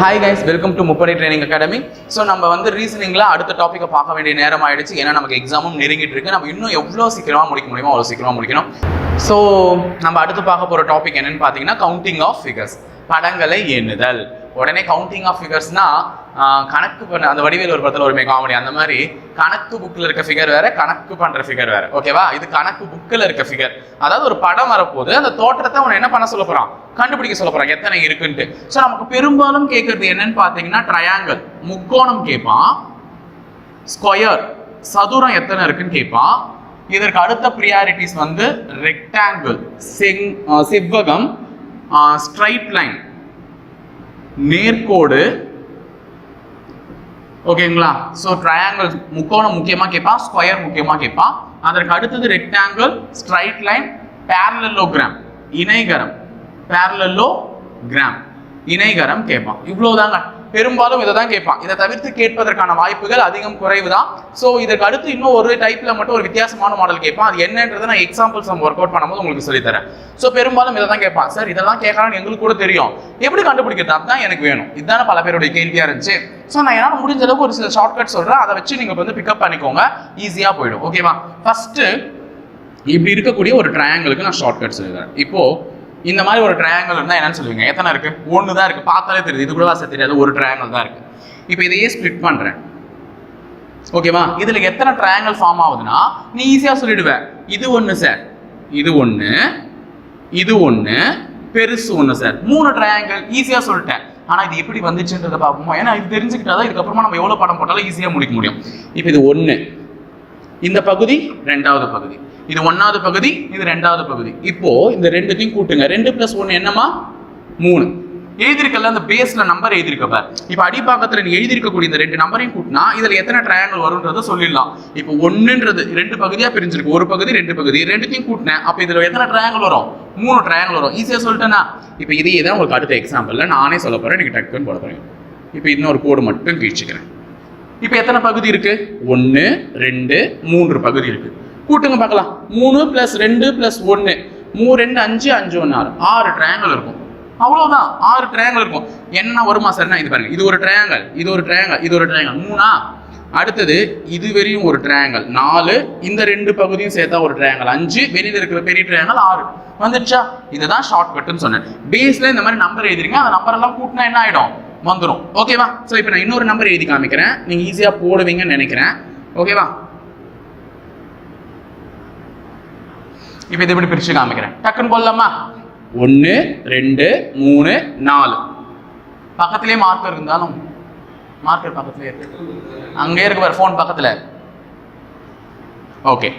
Hi guys, welcome to முப்படை training academy. So நம்ம வந்து ரீசனிங்கில் அடுத்த டாப்பிக்கை பார்க்க வேண்டிய நேரம் ஆயிடுச்சு. ஏன்னா நமக்கு எக்ஸாமும் நெருங்கிட்டு இருக்கு. நம்ம இன்னும் எவ்வளோ சீக்கிரமாக முடிக்க முடியுமோ அவ்வளோ சீக்கிரமாக முடிக்கணும். ஸோ நம்ம அடுத்து பார்க்க போகிற டாபிக் என்னன்னு பார்த்தீங்கன்னா கவுண்டிங் ஆஃப் ஃபிகர்ஸ், படங்களை எண்ணுதல். உடனே கவுண்டிங் ஆஃப் ஃபிகர்ஸ்னா கணக்கு பண்ண அந்த வடிவேல் ஒரு படத்தில் ஒரு காமெடி, அந்த மாதிரி கணக்கு புக்கில் இருக்க ஃபிகர் வேற, கணக்கு பண்ணுற ஃபிகர் வேற. ஓகேவா? இது கணக்கு புக்கில் இருக்க ஃபிகர். அதாவது ஒரு படம் வரப்போது அந்த தோற்றத்தை அவனை என்ன பண்ண சொல்ல போறான், கண்டுபிடிக்க சொல்ல போறான் எத்தனை இருக்குன்ட்டு. ஸோ நமக்கு பெரும்பாலும் கேட்கறது என்னன்னு பார்த்தீங்கன்னா ட்ரையாங்கிள், முக்கோணம் கேட்பான், ஸ்கொயர் சதுரம் எத்தனை இருக்குன்னு கேட்பான். இதற்கு அடுத்த ப்ரியாரிட்டிஸ் வந்து ரெக்டாங்கிள், செவ்வகம், ஸ்ட்ரைட் லைன் நேர்கோடு. ஓகேங்களா? ஸோ ட்ரையாங்கிள் முக்கோணம் முக்கியமாக கேட்பான், ஸ்கொயர் முக்கியமாக கேட்பான். அதற்கு அடுத்தது ரெக்டாங்கிள், ஸ்ட்ரைட் லைன், பேரலலோகிராம் இணைகரம், பேரலலோகிராம் இணைகரம் கேட்பான். இவ்வளவுதாங்க, பெரும்பாலும் இதை தான் கேட்பான். இதை தவிர்த்து கேட்பதற்கான வாய்ப்புகள் அதிகம் குறைவு தான். ஸோ இதற்கு அடுத்து இன்னும் ஒரு டைப்ல மட்டும் ஒரு வித்தியாசமான மாடல் கேட்பான். அது என்னன்றதை நான் எக்ஸாம்பிள்ஸ் ஒர்க் அவுட் பண்ணும்போது உங்களுக்கு சொல்லித்தரேன். ஸோ பெரும்பாலும் இதை தான் கேட்பான். சார் இதெல்லாம் கேட்கறான்னு எங்களுக்கு கூட தெரியும், எப்படி கண்டுபிடிக்கிறது, அதுதான் எனக்கு வேணும். இதுதானே பல பேருடைய கேள்வியா இருந்துச்சு. ஸோ நான் என்னால் முடிஞ்ச அளவுக்கு ஒரு சில ஷார்ட்கட் சொல்றேன், அதை வச்சு நீங்க வந்து பிக்கப் பண்ணிக்கோங்க, ஈஸியா போயிடும். ஓகேவா? ஃபர்ஸ்ட் இப்படி இருக்கக்கூடிய ஒரு ட்ரையாங்கிளுக்கு நான் ஷார்ட்கட் சொல்லிடுறேன். இப்போ இந்த மாதிரி ஒரு ட்ரையாங்கிள் இருந்தால் என்னன்னு சொல்லுவீங்க? எத்தனை இருக்கு? ஒன்று தான் இருக்கு. பார்த்தாலே தெரியுது, இது கூட வாச தெரியாது, ஒரு ட்ரையாங்கிள் தான் இருக்கு. இப்போ இதையே ஸ்பிளிட் பண்றேன். ஓகேவா? இதுல எத்தனை ட்ரையாங்கிள் ஃபார்ம் ஆகுதுன்னா நீ ஈஸியா சொல்லிடுவேன். இது ஒன்று சார், இது ஒன்று, இது ஒன்று, பெருசு ஒன்று சார், 3 ட்ரையாங்கிள் ஈஸியா சொல்லிட்டேன். ஆனா இது எப்படி வந்துச்சுன்றதை பார்ப்போமா? ஏன்னா இது தெரிஞ்சுக்கிட்டாதான் இதுக்கப்புறமா நம்ம எவ்வளவு படம் போட்டாலும் ஈஸியா முடிக்க முடியும். இப்போ இது ஒன்று, இந்த பகுதி 2வது பகுதி, இது 1வது பகுதி, இது 2வது பகுதி. இப்போ இந்த ரெண்டுத்தையும் கூட்டுங்க. 2 + 1 என்னமா? 3. எழுதிருக்கல அந்த பேஸ்ல நம்பர் எழுதிருக்க. இப்ப அடிப்பாக்கத்துல நீ எழுதிருக்கக்கூடிய இந்த 2 நம்பரையும் கூட்டினா இதுல எத்தனை ட்ரையாங்கிள் வரும்ன்றத சொல்லிடலாம். இப்போ 1ன்றது 2 பகுதியா பிரிஞ்சிருக்கு, ஒரு பகுதி 2 பகுதி, ரெண்டுத்தையும் கூட்டினேன். அப்ப இதுல எத்தனை ட்ரையாங்கிள் வரும்? 3 ட்ரையாங்கிள் வரும். ஈஸியா சொல்லிட்டேன்னா. இப்ப இதையே தான் உங்களுக்கு அடுத்த எக்ஸாம்பிள்ல நானே சொல்ல போறேன், நீங்க டக்குன்னு போட போறீங்க. இப்ப இன்னொரு கோடு மட்டும் கிழிச்சுக்கிறேன். இப்ப எத்தனை பகுதி இருக்கு? 1 2 3 பகுதி இருக்கு. கூட்டுங்க பார்க்கலாம். 3 + 2 + 1, 3 2 5 5 1 6, 6 ட்ரையாங்கிள் இருக்கும். அவ்வளவுதான், 6 ட்ரையாங்கிள் இருக்கும். என்ன வருமா சார்னா, இது பாருங்க, இது ஒரு ட்ரையாங்கிள், இது ஒரு ட்ரையாங்கிள், இது ஒரு ட்ரையாங்கிள், 3. அடுத்தது இது வரையும் ஒரு ட்ரையாங்கிள் 4, இந்த 2 பகுதியும் சேர்த்தா ஒரு ட்ரையாங்கிள் 5, வெளியில இருக்கிற பெரிய ட்ரையாங்கிள் 6 வந்துடுச்சா? இதுதான் ஷார்ட் கட்னு சொன்னேன். பேஸ்ல இந்த மாதிரி நம்பர் எழுதிருங்க, அந்த நம்பர் எல்லாம் கூட்டினா என்ன ஆயிடும்? வந்துடும். ஓகேவா? ஸோ இப்போ நான் இன்னொரு நம்பர் எழுதி காமிக்கிறேன், நீங்க ஈஸியா போடுவீங்கன்னு நினைக்கிறேன். ஓகேவா? இப்போ இதை எப்படி பிரிச்சு காமிக்கிறேன், டக்குன்னு போடலாமா? 1 2 3 4. பக்கத்திலே மார்க்கர் இருந்தாலும், மார்க்கர் பக்கத்திலே இருக்கு, அங்கே இருக்கு பாரு, ஃபோன் பக்கத்துல. ஓகே.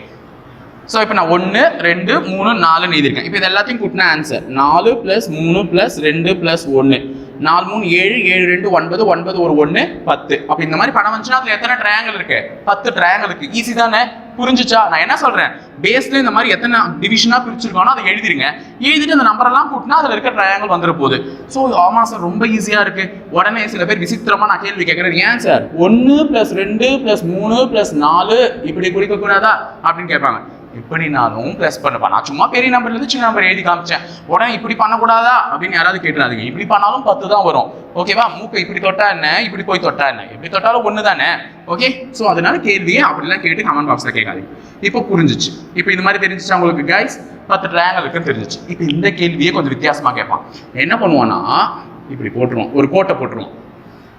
ஸோ இப்போ நான் 1 2 3 4 எழுதிருக்கேன். இப்போ இது எல்லாத்தையும் கூட்டினா ஆன்சர் 4 + 3 + 2 + 1, 4 3 7, 7 2 9, 9 ஒரு 1 10. அப்ப இந்த மாதிரி படம் வந்துச்சுன்னா அதுல எத்தனை ட்ரையாங்கிள் இருக்கு? 10 ட்ரையாங்கிள் இருக்கு. ஈஸி தானே? புரிஞ்சுச்சா? நான் என்ன சொல்றேன், பேஸ்ல இந்த மாதிரி எத்தனை டிவிஷனா பிரிச்சிருக்கானோ அதை எழுதிருங்க. எழுதிட்டு அந்த நம்பர் எல்லாம் கூட்டினா அதுல இருக்க ட்ரையாங்கிள் வந்துட போகுது. ஸோ ஆமா சார் ரொம்ப ஈஸியா இருக்கு. உடனே சில பேர் விசித்திரமா நான் கேள்வி கேட்கறேன், ஏன் சார் 1 + 2 + 3 + 4 இப்படி குறிக்க கூடாதா அப்படின்னு கேட்பாங்க. எப்படினாலும் பிளஸ் பண்ணப்பா, நான் சும்மா பெரிய நம்பர்ல இருந்து சின்ன நம்பர் எழுதி காமிச்சேன். உடனே இப்படி பண்ணக்கூடாதா அப்படின்னு யாராவது கேட்டுறாதீங்க. இப்படி பண்ணாலும் 10 தான் வரும். ஓகேவா? மூக்கை இப்படி தொட்டா என்ன, இப்படி போய் தொட்டா என்ன, எப்படி தொட்டாலும் 1 தானே. ஓகே? ஸோ அதனால கேள்வியே அப்படிலாம் கேட்டு கமெண்ட் பாக்ஸ்ல கேட்காதீங்க. இப்போ புரிஞ்சிச்சு. இப்போ இந்த மாதிரி தெரிஞ்சிச்சா உங்களுக்கு கைஸ்? 10 ட்ரையாங்கிள் இருக்குன்னு தெரிஞ்சிச்சு. இப்போ இந்த கேள்வியே கொஞ்சம் வித்தியாசமா கேட்பான். என்ன பண்ணுவான்னா இப்படி போட்டுருவோம், ஒரு கோட்டை போட்டுருவோம்.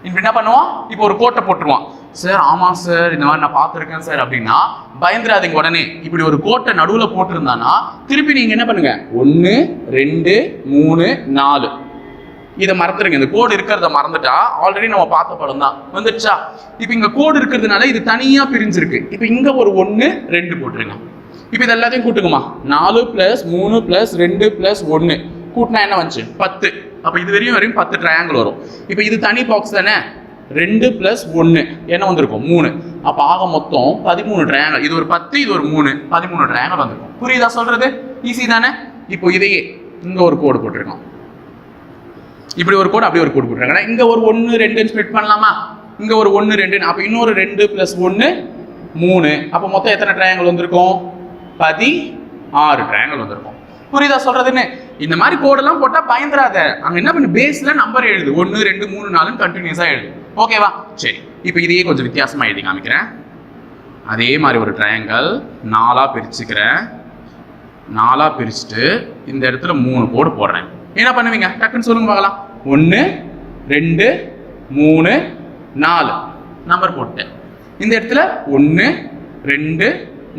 இப்படி என்ன பண்ணுவான், இப்போ ஒரு கோட்டை போட்டுருவான். சார் ஆமா சார் இந்த மாதிரி நான் பார்த்துருக்கேன் சார் அப்படின்னா பயந்துராதீங்க. உடனே இப்படி ஒரு கோட்டை நடுவுல போட்டிருந்தானா திருப்பி நீங்க என்ன பண்ணுங்க, 1 2 3 4 இதை மறந்துடுங்க. இந்த கோடு இருக்கிறத மறந்துட்டா ஆல்ரெடி நம்ம பார்த்த படம் தான் வந்துடுச்சா? இப்போ இங்க கோடு இருக்கிறதுனால இது தனியா பிரிஞ்சிருக்கு. இப்போ இங்க ஒரு 1 2 போட்டுருங்க. இப்போ இது எல்லாத்தையும் கூட்டுக்குமா, 4 + 3 + 2 + 1 கூட்டினா என்ன வந்துச்சு? 10. அப்ப இது வரையும் 10 ட்ரையாங்கிள் வரும். இப்போ இது தனி பாக்ஸ் தானே, 2 + 1 என்ன வந்திருக்கும்? 3. அப்ப ஆக மொத்தம் 13 ட்ரையாங்கிள். இது ஒரு 10, இது ஒரு 3, 13 ட்ரையாங்கிள் வந்திருக்கும். புரியுதா சொல்றது? ஈஸி தானே? இப்போ இதையே இங்க ஒரு கோடு போட்டிருக்கோம், இப்படி ஒரு கோடு, அப்படி ஒரு கோடு போட்டிருக்காங்க. இங்க ஒரு 1 2 ஸ்ப்ளிட் பண்ணலாமா? இங்க ஒரு 1 2, அப்ப இன்னொரு 2 + 1 3. அப்ப மொத்தம் எத்தனை ட்ரையாங்கிள் வந்திருக்கும்? 16 ட்ரையாங்கிள் வந்திருக்கும். புரியுதா சொல்றதுன்னு? இந்த மாதிரி கோடெல்லாம் போட்டா பயந்துராத. அங்க என்ன பண்ணு, பேஸ்ல நம்பர் எழுது, 1 2 3 4 கண்டினியூஸா எழுது. ஓகேவா? சரி, இப்போ இதையே கொஞ்சம் வித்தியாசமா எழுதி காமிக்கிறேன். அதே மாதிரி ஒரு ட்ரையாங்கிள் 4ஆ பிரிச்சுக்கிறேன். 4ஆ பிரிச்சுட்டு இந்த இடத்துல 3 கோடு போடுறேன். என்ன பண்ணுவீங்க டக்குன்னு சொல்லுங்க பார்க்கலாம். 1 2 3 4 நம்பர் போட்டேன். இந்த இடத்துல 1 2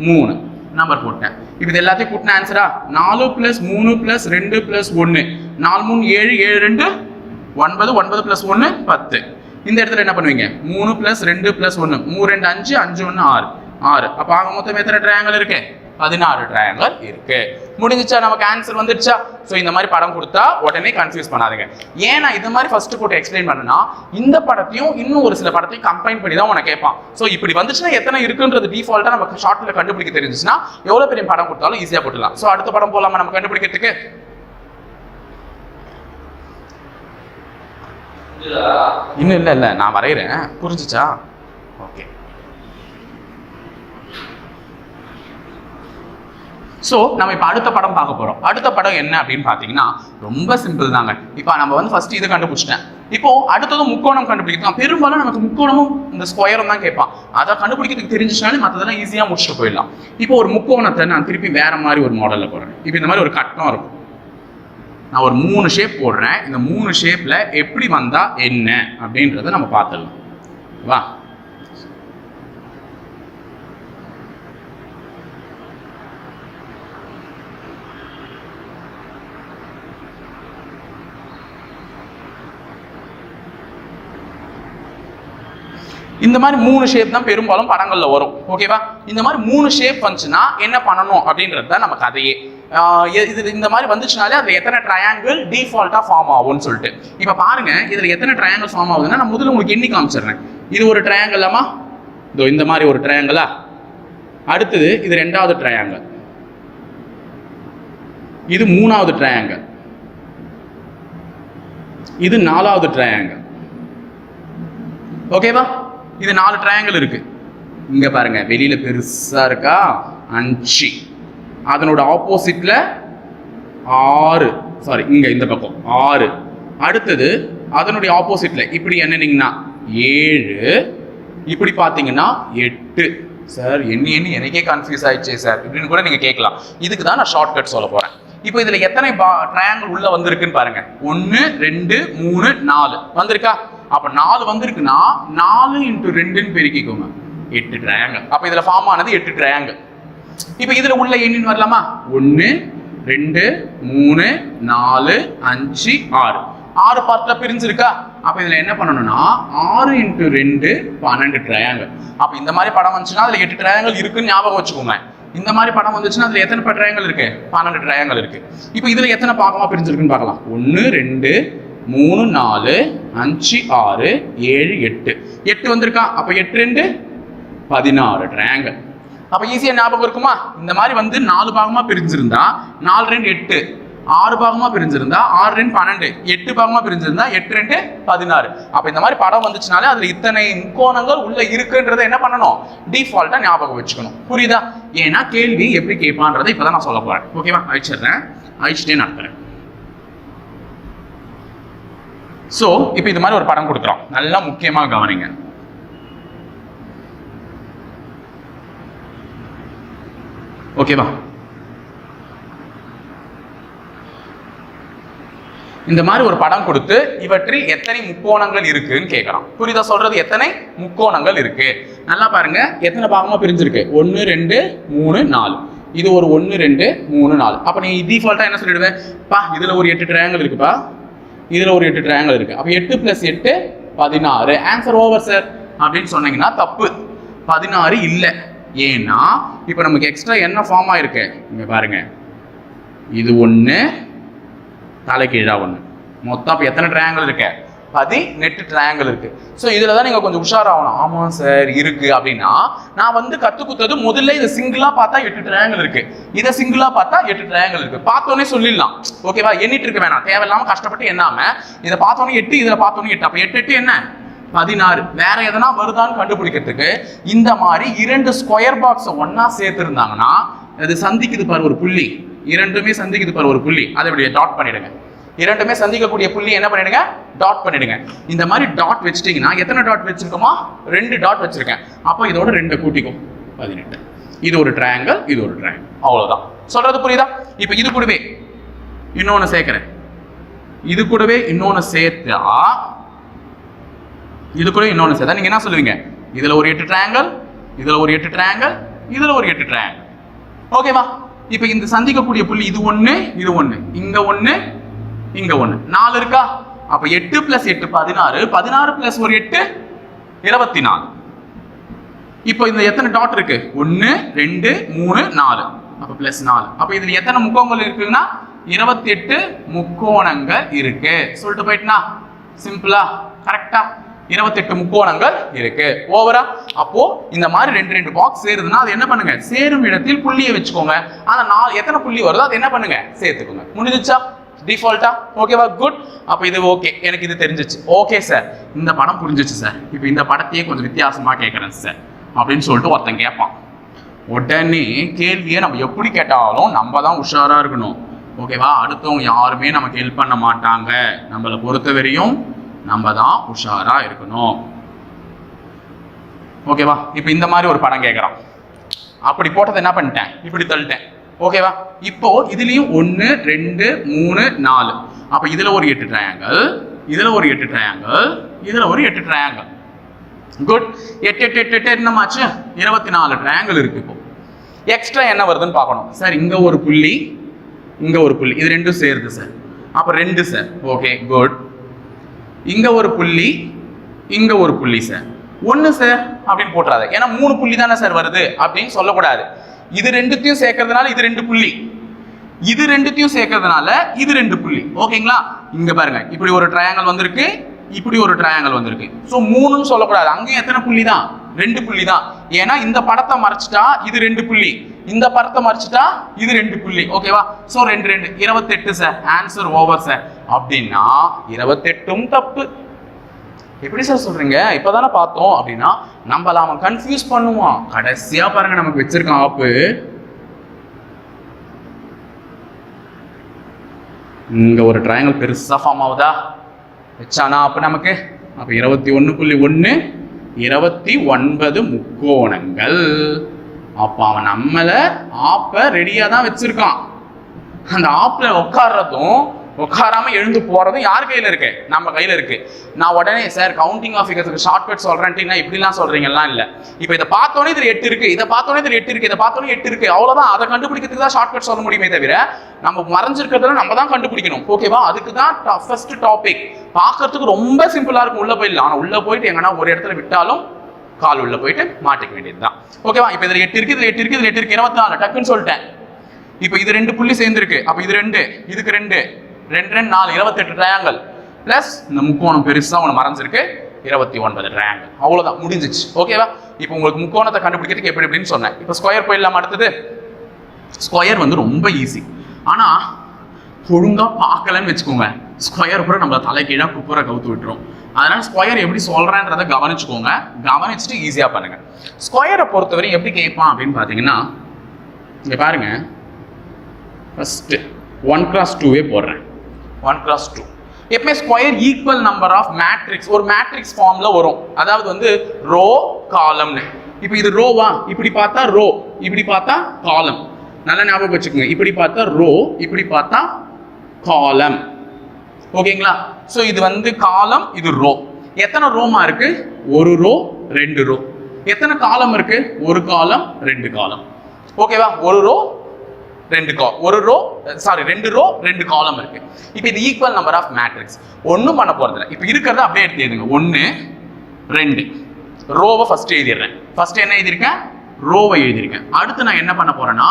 3 நம்பர் போட்டேன். இப்போ இது எல்லாத்தையும் கூட்டின ஆன்சரா 4 + 3 + 2 + 1 4 3 7 7 2 9 9 + 1 10. இந்த இடத்துல என்ன பண்ணுவீங்க, 3 + 2 + 1 3 2 5 5 1 6 6. அப்போ ஆக மொத்தம் எத்தனை ட்ரையாங்கிள் இருக்கு? 16 ட்ரையாங்கிள் இருக்கு. முடிஞ்சிச்சா? நமக்கு ஆன்சர் வந்துடுச்சா? ஸோ இந்த மாதிரி படம் கொடுத்தா உடனே கன்ஃபியூஸ் பண்ணாதீங்க. ஏன்னா இந்த மாதிரி ஃபர்ஸ்ட் போட்டு எக்ஸ்பிளைன் பண்ணனா இந்த படத்தையும் இன்னும் ஒரு சில படத்தையும் கம்பைன் பண்ணி தான் உனக்கு கேட்பான். ஸோ இப்படி வந்துச்சுன்னா எத்தனை இருக்குன்றது டிஃபால்ட்டா நமக்கு ஷார்ட்ல கண்டுபிடிக்க தெரிஞ்சுச்சுன்னா எவ்வளவு பெரிய படம் கொடுத்தாலும் ஈஸியா போட்டுடலாம். ஸோ அடுத்த படம் போலாமா நம்ம கண்டுபிடிக்கிறதுக்கு? இன்னும் இல்ல நான் வரைகிறேன், புரிஞ்சுச்சா? ஓகே. ஸோ நம்ம இப்போ அடுத்த படம் பார்க்க போறோம். அடுத்த படம் என்ன அப்படின்னு பார்த்தீங்கன்னா ரொம்ப சிம்பிள் தாங்க. இப்போ நம்ம வந்து ஃபர்ஸ்ட் இது கண்டுபிடிச்சிட்டேன். இப்போ அடுத்ததும் முக்கோணம் கண்டுபிடிக்கலாம். பெரும்பாலும் நமக்கு முக்கோணமும் இந்த ஸ்கொயரும் தான் கேட்பான். அதை கண்டுபிடிக்கிறதுக்கு தெரிஞ்சிச்சுனாலே மற்றதெல்லாம் ஈஸியாக முடிச்சுட்டு போயிடலாம். இப்போ ஒரு முக்கோணத்தை நான் திருப்பி வேற மாதிரி ஒரு மாடலில் போடுறேன். இப்போ இந்த மாதிரி ஒரு கட்டம் இருக்கும். நான் ஒரு 3 ஷேப் போடுறேன். இந்த 3 ஷேப்ல எப்படி வந்தா என்ன அப்படின்றத நம்ம பார்த்துடலாம். வா, இந்த மாதிரி 3 ஷேப் தான் பெரும்பாலும் படங்கள்ல வரும். ஓகேவா? இந்த மாதிரி 3 ஷேப் வந்துச்சுன்னா என்ன பண்ணணும் அப்படின்றது தான் நம்ம கதையே. இது இந்த மாதிரி வந்துச்சுனாலே அதுல எத்தனை ட்ரையாங்கிள் டிஃபால்ட்டா ஃபார்ம் ஆகும்னு சொல்லிட்டு. இப்ப பாருங்க, இதுல எத்தனை ட்ரையாங்கிள் ஃபார்ம் ஆகுதுன்னா நான் முதல்ல உங்களுக்கு எண்ணி காமிச்சிடுறேன். இது ஒரு ட்ரையாங்கிளாமா, இதோ இந்த மாதிரி ஒரு ட்ரையாங்கிளா. அடுத்தது இது 2வது ட்ரையாங்கிள், இது 3வது ட்ரையாங்கிள், இது 4வது ட்ரையாங்கிள். ஓகேவா? இது 4 ட்ரையாங்கிள் இருக்கு. இங்க பாருங்க, வெளியில பெருசா இருக்கா 5, அதனோட ஆப்போசிட்ல 6, சாரி இங்க இந்த பக்கம் 6. அடுத்தது அதனுடைய ஆப்போசிட்ல இப்படி என்னன்னீங்கன்னா 7, இப்படி பாத்தீங்கன்னா 8. சார் எண்ணி எனக்கே கன்ஃபியூஸ் ஆயிடுச்சே சார் இப்படின்னு கூட நீங்க கேட்கலாம். இதுக்கு தான் நான் ஷார்ட் கட் சொல்ல போறேன். இப்போ இதுல எத்தனை ட்ரையாங்கிள் உள்ள வந்திருக்குன்னு பாருங்க. 1 2 3 4 வந்திருக்கா? அப்ப 4 வந்திருக்குன்னா 4 × 2ன்னு பெருக்கிக்கோங்க, 8 ட்ரையாங்கிள். அப்ப இதுல ஃபார்ம் ஆனது 8 ட்ரையாங்கிள். இப்ப இதுல உள்ள எண்ணின்னு வரலாமா? 1 2 3 4 5 6 6 பார்ட்ல பிரிஞ்சிருக்கா? அப்ப இதுல என்ன பண்ணணும்னா 6 × 2 12 ட்ரையாங்கிள். அப்ப இந்த மாதிரி படம் வந்துச்சுன்னா அதுல 8 ட்ரையாங்கிள் இருக்குன்னு ஞாபகம் வச்சுக்கோங்க. இந்த மாதிரி படம் வந்துச்சுன்னா அதுல எத்தனை ட்ரையாங்கிள் இருக்கு? 12 ட்ரையாங்கிள் இருக்கு. இப்போ இதுல எத்தனை பாகமா பிரிஞ்சிருக்குன்னு பார்க்கலாம். 1 2 3 4 5 6 7 8 8 வந்திருக்கா? அப்ப 8 2 16 ட்ரையாங்கிள். அப்ப ஈஸியா ஞாபகம் இருக்குமா? இந்த மாதிரி வந்து 4 பாகமா பிரிஞ்சிருந்தா 4 2 8, 6 பாகமா பிரிஞ்சிருந்தா 6 2 12, 8 பாகமா பிரிஞ்சிருந்தா 8 2 16. அப்ப இந்த மாதிரி படம் வந்துச்சுனாலே அதுல இத்தனை முக்கோணங்கள் உள்ள இருக்குன்றதை என்ன பண்ணணும்? டிஃபால்ட்டா ஞாபகம் வச்சுக்கணும். புரியுதா? ஏன்னா கேள்வி எப்படி கேட்பான்றதை இப்பதான் நான் சொல்ல போறேன். ஓகேவா? அழிச்சிட்டே நடத்துறேன். சோ இப்போ இது மாதிரி ஒரு படம் கொடுக்குறோம். நல்லா முக்கியமா கவனிங்க. ஓகேவா? இந்த மாதிரி ஒரு படம் கொடுத்து இவற்றில் எத்தனை முக்கோணங்கள் இருக்குன்னு கேட்கலாம். புரியுதா சொல்றது? எத்தனை முக்கோணங்கள் இருக்கு நல்லா பாருங்க. எத்தனை பாகமா பிரிஞ்சிருக்கு? 1 2 3 4. இது ஒரு 1 2 3 4. அப்ப நீ டிஃபால்ட்டா என்ன சொல்லிடுவேன்? பா இதுல ஒரு 8 ட்ரையாங்கிள் இருக்குப்பா, இதுல ஒரு 8 ட்ரையாங்கிள் இருக்கு. அப்ப 8 + 8 16. ஆன்சர் ஓவர் சார் அப்படின்னு சொன்னீங்கன்னா தப்பு. 16 இல்ல. ஏன்னா இப்ப நமக்கு எக்ஸ்ட்ரா என்ன ஃபார்ம் ஆயிருக்கு இங்க பாருங்க. இது 1 தலைகீழா 1. மொத்தம் அப்ப எத்தனை ட்ரையாங்கிள் இருக்கு? 18 ட்ரையாங்கிள் இருக்கு. ஸோ இதுல தான் நீங்க கொஞ்சம் உஷாராகணும். ஆமா சார் இருக்கு அப்படின்னா நான் வந்து கத்துக்குத்தது முதல்ல இதை சிங்கிளா பார்த்தா 8 ட்ரையாங்கிள் இருக்கு, இதை சிங்கிளா பார்த்தா 8 ட்ரையாங்கிள் இருக்கு. பார்த்தோன்னே சொல்லிடலாம். ஓகேவா? எண்ணிட்டு இருக்க வேணாம், தேவையில்லாம கஷ்டப்பட்டு எண்ணாம இதை பார்த்தோன்னே 8, இதுல பார்த்தோன்னே 8. அப்ப 8 8 என்ன? 16. வேற எதனா வருதான்னு கண்டுபிடிக்கிறதுக்கு இந்த மாதிரி 2 ஸ்கொயர் பாக்ஸை ஒன்னா சேர்த்து இருந்தாங்கன்னா அது சந்திக்குது பாரு ஒரு புள்ளி, இரண்டுமே சந்திக்குது பாரு ஒரு புள்ளி, அதை இப்படி டாட் பண்ணிடுங்க. இரண்டுமே சந்திக்கக்கூடிய புள்ளி என்ன பண்ணிடுங்க, டாட் பண்ணிடுங்க. இந்த மாதிரி டாட் வச்சிட்டீங்கன்னா எத்தனை டாட் வச்சிருக்கோமா, 2 டாட் வச்சிருக்கேன். அப்போ இதோட 2 கூட்டிக்கும் 18. இது ஒரு ட்ரையாங்கிள், இது ஒரு ட்ரையாங்கிள், அவ்வளவுதான். சொல்றது புரியுதா? இப்போ இது கூடவே இன்னொன்னு சேர்க்கிறேன், இது கூடவே இன்னொன்னு சேர்த்தா, இது கூட இன்னொன்னு சேர்த்தா நீங்க என்ன சொல்லுவீங்க, இதுல ஒரு 8 ட்ரையாங்கிள், இதுல ஒரு 8 ட்ரையாங்கிள், இதுல ஒரு 8 ட்ரையாங்கிள். ஓகேவா? இப்போ இந்த சந்திக்கக்கூடிய புள்ளி இது ஒண்ணு, இது ஒண்ணு, இங்க ஒண்ணு, இங்க ஒண்ணு, 4 இருக்கா? அப்ப 8 + 8 16, 16 + ஒரு 8 24. இப்போ இந்த எத்தனை டாட் இருக்கு, 1 2 3 4, அப்ப +4. அப்ப இதுல எத்தனை முக்கோணங்கள் இருக்குன்னா 28 முக்கோணங்கள் இருக்கு. சொல்லிட்டு போயிட்டா சிம்பிளா, கரெக்டா? 28 முக்கோணங்கள் இருக்கு. ஓவரா? அப்போ இந்த மாதிரி 2 பாக்ஸ் சேருதுன்னா அது என்ன பண்ணுங்க, சேரும் இடத்தில் புள்ளியை வச்சுக்கோங்க. ஆனா எத்தனை புள்ளி வருதோ அது என்ன பண்ணுங்க, சேர்த்துக்கோங்க. முடிஞ்சிச்சா? டிஃபால்ட்டா? ஓகேவா? குட். அப்ப இது ஓகே, எனக்கு இது தெரிஞ்சிச்சு. ஓகே சார், இந்த படம் புரிஞ்சிச்சு சார், இப்போ இந்த படத்தையே கொஞ்சம் வித்தியாசமா கேட்கறேன் சார் அப்படின்னு சொல்லிட்டு ஒருத்தன் கேட்பான். உடனே கேள்வியை நம்ம எப்படி கேட்டாலும் நம்ம தான் உஷாரா இருக்கணும். ஓகேவா? அடுத்தவங்க யாருமே நமக்கு ஹெல்ப் பண்ண மாட்டாங்க. நம்மளை பொறுத்தவரையும் நம்ம தான் உஷாரா இருக்கணும். ஓகேவா? இப்போ இந்த மாதிரி ஒரு படம் கேட்கறான், அப்படி போட்டதை என்ன பண்ணிட்டேன், இப்படி தள்ளிட்டேன். ஓகேவா? இப்போ இதுலயும் 1 2 3 4, அப்ப இதுல ஒரு 8 ட்ரையாங்கிள், இதுல ஒரு 8 ட்ரையாங்கிள், இதுல ஒரு 8 ட்ரையாங்கிள். குட். 8 8 8 8 என்னமாச்சு, 24 ட்ரையாங்கிள் இருக்கு. இப்போ எக்ஸ்ட்ரா என்ன வருதுன்னு பார்க்கணும் சார். இங்க ஒரு புள்ளி, இங்க ஒரு புள்ளி, இது ரெண்டும் சேருது சார், அப்ப 2 சார். Okay, good. இங்க ஒரு புள்ளி, இங்க ஒரு புள்ளி சார், 1 சார் அப்படின்னு போட்டுறாது. ஏன்னா 3 புள்ளி தானே சார் வருது அப்படின்னு சொல்லக்கூடாது. இது ரெண்டுத்தையும் சேர்க்கறதுனால இது 2 புள்ளி, இது ரெண்டுத்தையும் சேர்க்கறதுனால இது 2 புள்ளி. ஓகேங்களா? இங்க பாருங்க, இப்படி ஒரு ட்ரையாங்கிள் வந்திருக்கு, இப்படி ஒரு ட்ரையாங்கிள் வந்திருக்கு. ஸோ 3ன்னு சொல்லக்கூடாது, அங்கேயும் எத்தனை புள்ளி தான், 2 புள்ளி தான். ஏன்னா இந்த படத்தை மறைச்சிட்டா இது 2 புள்ளி, இந்த படத்தை மறைச்சிட்டா இது 2 புள்ளி. ஓகேவா? So 2 2 28 sir, answer over sir. அப்படின்னா 28ம் தப்பு. எப்படி சார் சொல்றீங்க, இப்பதானே பார்த்தோம் அப்படின்னா நம்மள அவன் கன்ஃபியூஸ் பண்ணுவான். கடைசியா பாருங்க நமக்கு வச்சிருக்கான் ஆப்பு, இங்க ஒரு ட்ரையாங்கிள் பெருசா ஃபார்ம் ஆகுதா, வச்சானா அப்ப நமக்கு, அப்ப 21.1 29 முக்கோணங்கள். அப்ப அவன் நம்மள ஆப்ப ரெடியா தான் வச்சிருக்கான். அந்த ஆப்ல உட்கார்றதும் உட்காராம எழுந்து போறதும் யார் கையில இருக்கு, நம்ம கையில இருக்கு. நான் உடனே சார் கவுண்டிங் ஆஃப் ஃபிகர்ஸ்க்கு ஷார்ட்கட் சொல்றேன்ட்டீங்கன்னா இப்படிலாம் சொல்றீங்கலாம் இல்ல. இப்போ இதை பார்த்தோன்னே இதுல 8 இருக்கு, இதை பார்த்தோன்னே இதுல 8 இருக்கு, இதை பார்த்தோன்னே 8 இருக்கு, அவ்வளவுதான். அதை கண்டுபிடிக்கிறதுக்கு தான் ஷார்ட்கட் சொல்ல முடியுமே தவிர நம்ம மறைஞ்சிருக்கிறதுல நம்ம தான் கண்டுபிடிக்கணும். ஓகேவா? அதுக்கு தான் ஃபர்ஸ்ட் டாபிக். பார்க்கறதுக்கு ரொம்ப சிம்பிளா இருக்கும், உள்ள போயிடலாம். ஆனா உள்ள போயிட்டு எங்கன்னா ஒரு இடத்துல விட்டாலும் கால் உள்ள போயிட்டு மாட்டிக்க வேண்டியதுதான். ஓகேவா? இப்போ இதுல 8 இருக்கு, இதுல 8 இருக்கு, இதுல 8 இருக்கு, 24 டக்குன்னு சொல்லிட்டேன். இப்போ இது 2 புள்ளி சேர்ந்துருக்கு, அப்ப இது 2, இதுக்கு 2 2 2 4 28 ட்ரையாங்கிள் பிளஸ் இந்த முக்கோணம் பெருசா ஒன்று மறைஞ்சிருக்கு 29 ட்ரையாங்கிள். அவ்வளவுதான், முடிஞ்சிச்சு. ஓகேவா? இப்போ உங்களுக்கு முக்கோணத்தை கண்டுபிடிக்கிறதுக்கு எப்படி எப்படின்னு சொன்னேன். இப்போ ஸ்கொயர் போயிடலாம். அடுத்தது ஸ்கொயர் வந்து ரொம்ப ஈஸி, ஆனா ஒழுங்கா பார்க்கலன்னு வச்சுக்கோங்க, ஸ்கொயர் கூட நம்மள தலைக்கீழா குப்புற கவுத்து விட்டுரும். அதனால ஸ்கொயர் எப்படி சொல்றேன்றதை கவனிச்சுக்கோங்க, கவனிச்சுட்டு ஈஸியா பண்ணுங்க. ஸ்கொயரை பொறுத்தவரை எப்படி கேட்பான் அப்படின்னு பாத்தீங்கன்னா, இங்க பாருங்க, ஃபர்ஸ்ட் 1x2 போடுறேன். 1x2 எப்பவுமே square equal number of matrix, ஒரு மேட்ரிக்ஸ் ஃபார்ம்ல வரும். அதாவது வந்து ரோ காலம்னு. இப்போ இது ரோவா, இப்படி பார்த்தா ரோ, இப்படி பார்த்தா காலம். நல்லா ஞாபகம் வச்சுக்கோங்க, இப்படி பார்த்தா ரோ, இப்படி பார்த்தா காலம். ஓகேங்களா? ஸோ இது வந்து காலம், இது ரோ. எத்தனை ரோமா இருக்கு, ஒரு ரோ 2 ரோ. எத்தனை காலம் இருக்கு, ஒரு காலம் 2 காலம். ஓகேவா? ஒரு ரோ 2 ரோ 2 காலம் இருக்கு. இப்போ இது ஈக்குவல் நம்பர் ஆஃப் மேட்ரிக்ஸ். ஒன்றும் பண்ண போறதில்லை. இப்போ இருக்கிறத அப்படியே எடுத்து எழுதுங்க. 1 2 ரோவை ஃபர்ஸ்ட் எழுதிடுறேன். ஃபர்ஸ்ட் என்ன எழுதியிருக்கேன், ரோவை எழுதியிருக்கேன். அடுத்து நான் என்ன பண்ண போறேன்னா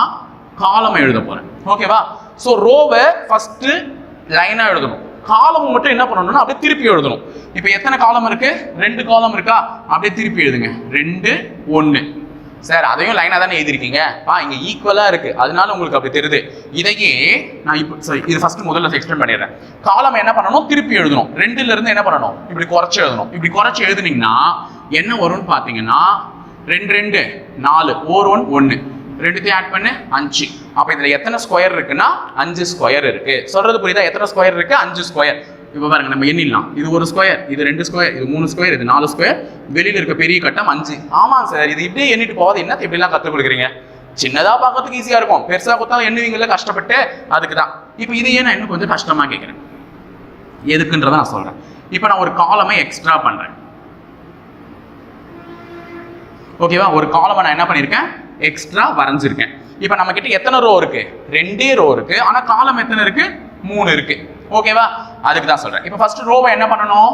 காலம் எழுத போறேன். ஓகேவா? ஸோ ரோவை ஃபர்ஸ்ட் லைனா எழுதணும், காலம் மட்டும் என்ன பண்ணணும்னா அப்படியே திருப்பி எழுதணும். இப்போ எத்தனை காலம் இருக்கு, 2 காலம் இருக்கா, அப்படியே திருப்பி எழுதுங்க. 2 1 சார், அதையும் லைனா தானே எழுதிருக்கீங்க, இங்க ஈக்குவலா இருக்கு, அதனால உங்களுக்கு அப்படி தெரியுது. இதையே நான் இப்போ இது ஃபர்ஸ்ட் முதல்ல எக்ஸ்பிளைன் பண்ணிடுறேன். காலம் என்ன பண்ணணும், திருப்பி எழுதணும். 2ல இருந்து என்ன பண்ணணும், இப்படி குறைச்சு எழுதணும். இப்படி குறைச்சு எழுதுனீங்கன்னா என்ன வரும்னு பாத்தீங்கன்னா 2 2 4 1 1 ரெண்டுத்தையும் ஆட் பண்ணு 5. அப்ப இதுல எத்தனை ஸ்கொயர் இருக்குன்னா 5 ஸ்கொயர் இருக்கு. சொல்றது புரியுதா? எத்தனை ஸ்கொயர் இருக்கு? 5 ஸ்கொயர். இப்ப பாருங்க நம்ம எண்ணிடலாம். இது ஒரு ஸ்கொயர், இது 2 ஸ்கொயர், இது 3 ஸ்கொயர், இது 4 ஸ்கொயர், வெளியில இருக்க பெரிய கட்டம் 5. ஆமா சார், இது இப்படியே எண்ணிட்டு போகாது, என்ன இப்படிலாம் கத்துக் கொடுக்குறீங்க? சின்னதா பார்க்கறதுக்கு ஈஸியா இருக்கும், பெருசா கொடுத்தா எண்ணுவீங்கல்ல கஷ்டப்பட்டு, அதுக்கு தான். இப்போ இதையே நான் இன்னும் கொஞ்சம் கஷ்டமா கேட்கிறேன். எதுக்குன்றத நான் சொல்றேன். இப்போ நான் ஒரு காலமை எக்ஸ்ட்ரா பண்றேன். ஓகேவா? ஒரு காலமை நான் என்ன பண்ணிருக்கேன்? எக்ஸ்ட்ரா வரைஞ்சிருக்கேன். இப்போ நம்ம கிட்ட எத்தனை ரோ இருக்கு? 2 ரோ இருக்கு. ஆனா காலம் எத்தனை இருக்கு? 3 இருக்கு. ஓகேவா? அதுக்கு தான் சொல்றேன். இப்போ ஃபர்ஸ்ட் ரோவை என்ன பண்ணணும்?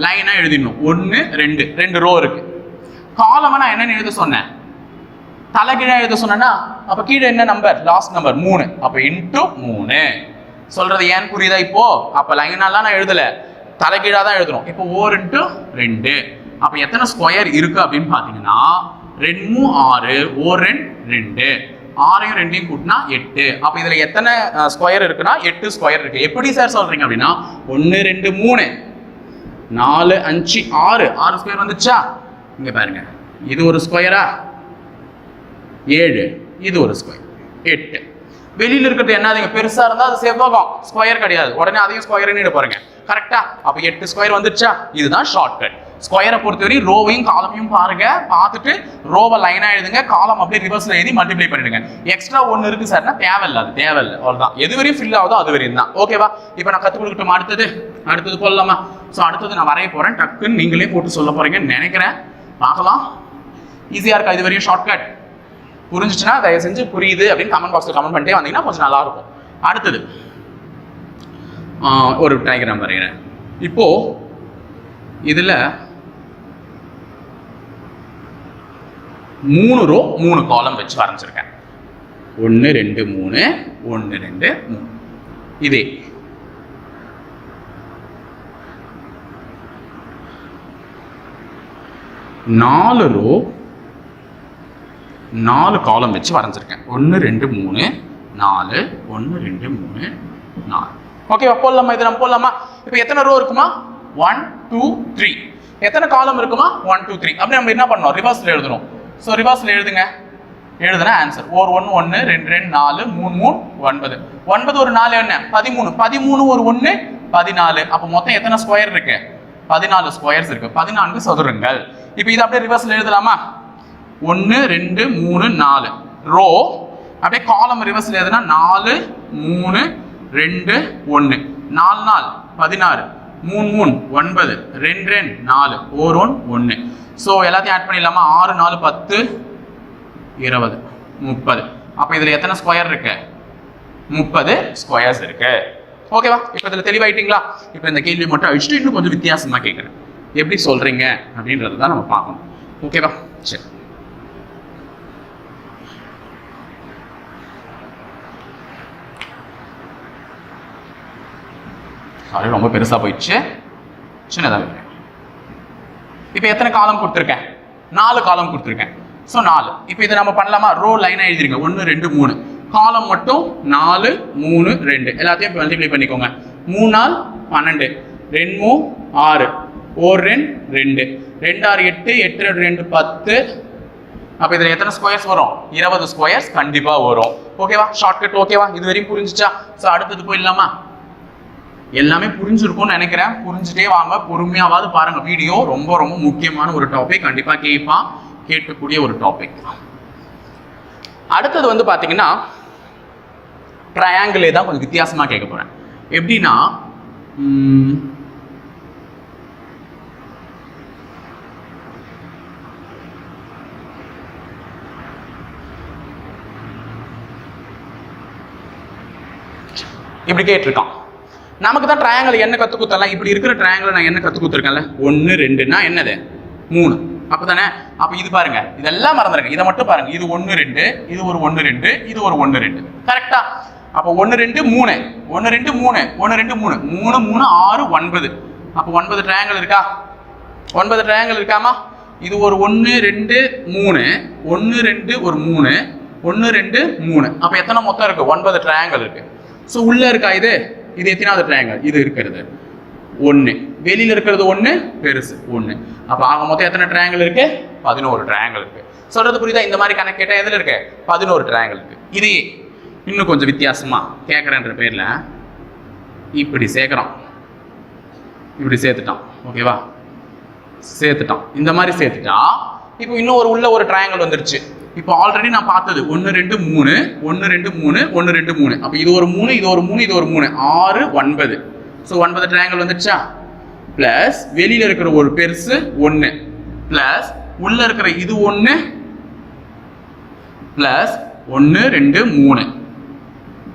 லைனா எழுதிடணும். 1 2 2 ரோ இருக்கு. காலமை நான் என்னன்னு எழுத சொன்னேன்? தலைகீழா எழுத சொன்னா, அப்ப கீழே என்ன நம்பர்? Last number 3. அப்ப இன்டு 3. சொல்றது ஏன் புரியுதா இப்போ? அப்ப லைனாலாம் நான் எழுதல, தலைகீழா தான் எழுதணும். இப்போ 4 இன்டு 2. அப்ப எத்தனை ஸ்கொயர் இருக்கு அப்படின்னு பாத்தீங்கன்னா 2 6, 4 2, 6யும் 2யும் கூட்டினா 8. அப்ப இதுல எத்தனை ஸ்கொயர் இருக்குன்னா 8 ஸ்கொயர் இருக்கு. எப்படி சார் சொல்றீங்க அப்படின்னா 1 2 3 4 5 6 6 ஸ்கொயர் வந்துச்சா? இங்க பாருங்க, இது ஒரு ஸ்கொயரா? 7, இது ஒரு ஸ்கொயர் 8. வெளியில இருக்கிறது என்னதுங்க? பெருசா இருந்தா அது செவ்வகம், ஸ்கொயர் கிடையாது. உடனே அதையும் ஸ்கொயர்னு பாருங்க. கரெக்டா? அப்ப 8 ஸ்கொயர் வந்துச்சா? இதுதான் ஷார்ட்கட். ஸ்கொயரை பொறுத்தவரை ரோவையும் காலமையும் பாருங்க, பார்த்துட்டு ரோவை லைனா எழுதுங்க, காலம் அப்படியே ரிவர்ஸ்ல எழுதி மல்டிப்ளை பண்ணிடுங்க. எக்ஸ்ட்ரா 1 இருக்கு சார்னா தேவையில்லை, அது தேவையில்லை, அவ்வளவுதான். எது வரையும் ஃபில் ஆகுதோ அது வரையும் தான். ஓகேவா? இப்போ நான் கற்றுக் கொடுக்கட்டுமா? அடுத்தது போடலாமா? ஸோ அடுத்தது நான் வரைய போறேன். டக்குன்னு நீங்களே போட்டு சொல்ல போறீங்கன்னு நினைக்கிறேன். பார்க்கலாம். ஈஸியா இருக்கா இது வரையும் ஷார்ட்கட்? புரிஞ்சிச்சுன்னா தயவு செஞ்சு புரியுது அப்படின்னு கமெண்ட் பாக்ஸ்ல கமெண்ட் பண்ணிட்டே வந்தீங்கன்னா கொஞ்சம் நல்லா இருக்கும். அடுத்தது ஒரு டயக்ராம் வரைகிறேன். இப்போ இதுல 3 ரோ 3 காலம் வச்சு வரைஞ்சிருக்கேன். 1 2 3 1 2 3. இதே 4 ரோ 4 காலம் வச்சு வரைஞ்சிருக்கேன். 1 2 3 4 1 2 3 4. ஓகேவா? போடலாமா? இது நம்ம போடலாமா? இப்போ எத்தனை ரோ இருக்குமா? 1 2 3. எத்தனை காலம் இருக்குமா? 1 2 3. அப்படி நம்ம என்ன பண்ணணும்? ரிவர்ஸ்ல எழுதணும். ஸோ ரிவர்ஸ்ல எழுதுங்க. எழுதுனா ஆன்சர் 4 1 1 2 2 4 3 3 9. 9 ஒரு 4 என்ன? 13. 13 ஒரு 1 14. அப்போ மொத்தம் எத்தனை ஸ்கொயர் இருக்கு? 14 ஸ்கொயர்ஸ் இருக்கு. 14 சதுரங்கள். இப்போ இதை அப்படியே ரிவர்ஸ்ல எழுதலாமா? 1 2 3 4 ரோ. அப்படியே காலம் ரிவர்ஸ்ல எழுதுனா 4 3 2 1. 4 4 16 3 3 9 2 2 4 1 1. ஸோ எல்லாத்தையும் ஆட் பண்ணிடலாமா? 6 4 10 20 30. அப்போ இதுல எத்தனை ஸ்கொயர் இருக்கு? 30 ஸ்கொயர்ஸ் இருக்கு. ஓகேவா? இப்போ இதுல தெளிவாயிட்டீங்களா? இப்போ இந்த கேள்வி மட்டும் அழிச்சுட்டு இன்னும் கொஞ்சம் வித்தியாசமா கேட்குறேன். எப்படி சொல்றீங்க அப்படின்றது தான் நம்ம பார்க்கணும். ஓகேவா? சரி. சாரி, ரொம்ப பெருசா போயிடுச்சு, சின்னதாக. இப்போ எத்தனை காலம் கொடுத்துருக்கேன்? 4 காலம் கொடுத்துருக்கேன். ஸோ 4. இப்போ இதை நம்ம பண்ணலாமா? ரோ லைனா எழுதிருங்க. 1 2 3. காலம் மட்டும் 4 3 2. எல்லாத்தையும் மல்டிப்ளை பண்ணிக்கோங்க. 3 4 12 2 6 1 2 2 6 8 8 2 10. அப்போ இதில் எத்தனை ஸ்கொயர்ஸ் வரும்? 20 ஸ்கொயர்ஸ் கண்டிப்பாக வரும். ஓகேவா? ஷார்ட்கட் ஓகேவா? இது வரையும் புரிஞ்சிச்சா? ஸோ அடுத்தது போயிடலாமா? எல்லாமே புரிஞ்சிருக்கும்னு நினைக்கிறேன். புரிஞ்சுட்டே வாங்க, பொறுமையாவது பாருங்க. வீடியோ ரொம்ப ரொம்ப முக்கியமான ஒரு டாபிக், கண்டிப்பா கேட்கக்கூடிய ஒரு டாபிக். அடுத்தது வந்து பாத்தீங்கன்னா ட்ரையாங்கிளே தான் கொஞ்சம் வித்தியாசமா கேட்க போறேன். எப்படின்னா இப்படி கேட்டிருக்கான். நமக்கு தான் ட்ரையாங்கிள் என்ன கற்றுக் கொடுத்தலாம். இப்படி இருக்கிற ட்ரையாங்கிள் நான் என்ன கற்றுக் கொடுத்துருக்கேன்ல? 1 2னா என்னது? 3. அப்பதானே? அப்போ இது பாருங்க, இதெல்லாம் மறந்துருங்க. இதை மட்டும் பாருங்க. இது 1 2, இது ஒரு 1 2, இது ஒரு 1 2. கரெக்டா? அப்போ 1 2 3 1 2 3 1 2 3 3 3 6 9. அப்போ 9 ட்ரையாங்கிள் இருக்கா? 9 ட்ரையாங்கிள் இருக்காமா? இது ஒரு 1 2 3 1 2 ஒரு 3 1 2 3. அப்போ எத்தனை மொத்தம் இருக்கு? 9 ட்ரையாங்கிள் இருக்கு. ஸோ உள்ள இருக்கா இது? இது எத்தனாவது ட்ரையாங்கிள்? இது இருக்கிறது 1, வெளியில இருக்கிறது 1 பெருசு 1. அப்ப ஆக மொத்தம் எத்தனை ட்ரையாங்கிள் இருக்கு? 11 ட்ரையாங்கிள் இருக்கு. சொல்றது புரியுதா? இந்த மாதிரி கணக்கு கேட்டா எதுல இருக்கு? 11 ட்ரையாங்கிள் இருக்கு. இது இன்னும் கொஞ்சம் வித்தியாசமா கேட்கறன்ற பேர்ல இப்படி சேர்க்கிறோம், இப்படி சேர்த்துட்டான். ஓகேவா? சேர்த்துட்டான். இந்த மாதிரி சேர்த்துட்டா இப்போ இன்னும் உள்ள ஒரு ட்ரையாங்கிள் வந்துருச்சு. இப்போ ஆல்ரெடி நான் பார்த்தது 1 2 3 1 2 3 1 2 3. அப்ப இது ஒரு 3, இது ஒரு 3, இது ஒரு 3, 6 9. ஸோ 9 ட்ரையாங்கிள் வந்துருச்சா? பிளஸ் வெளியில இருக்கிற ஒரு பெருசு 1 பிளஸ் உள்ள இருக்கிற இது 1 பிளஸ் 1 2 3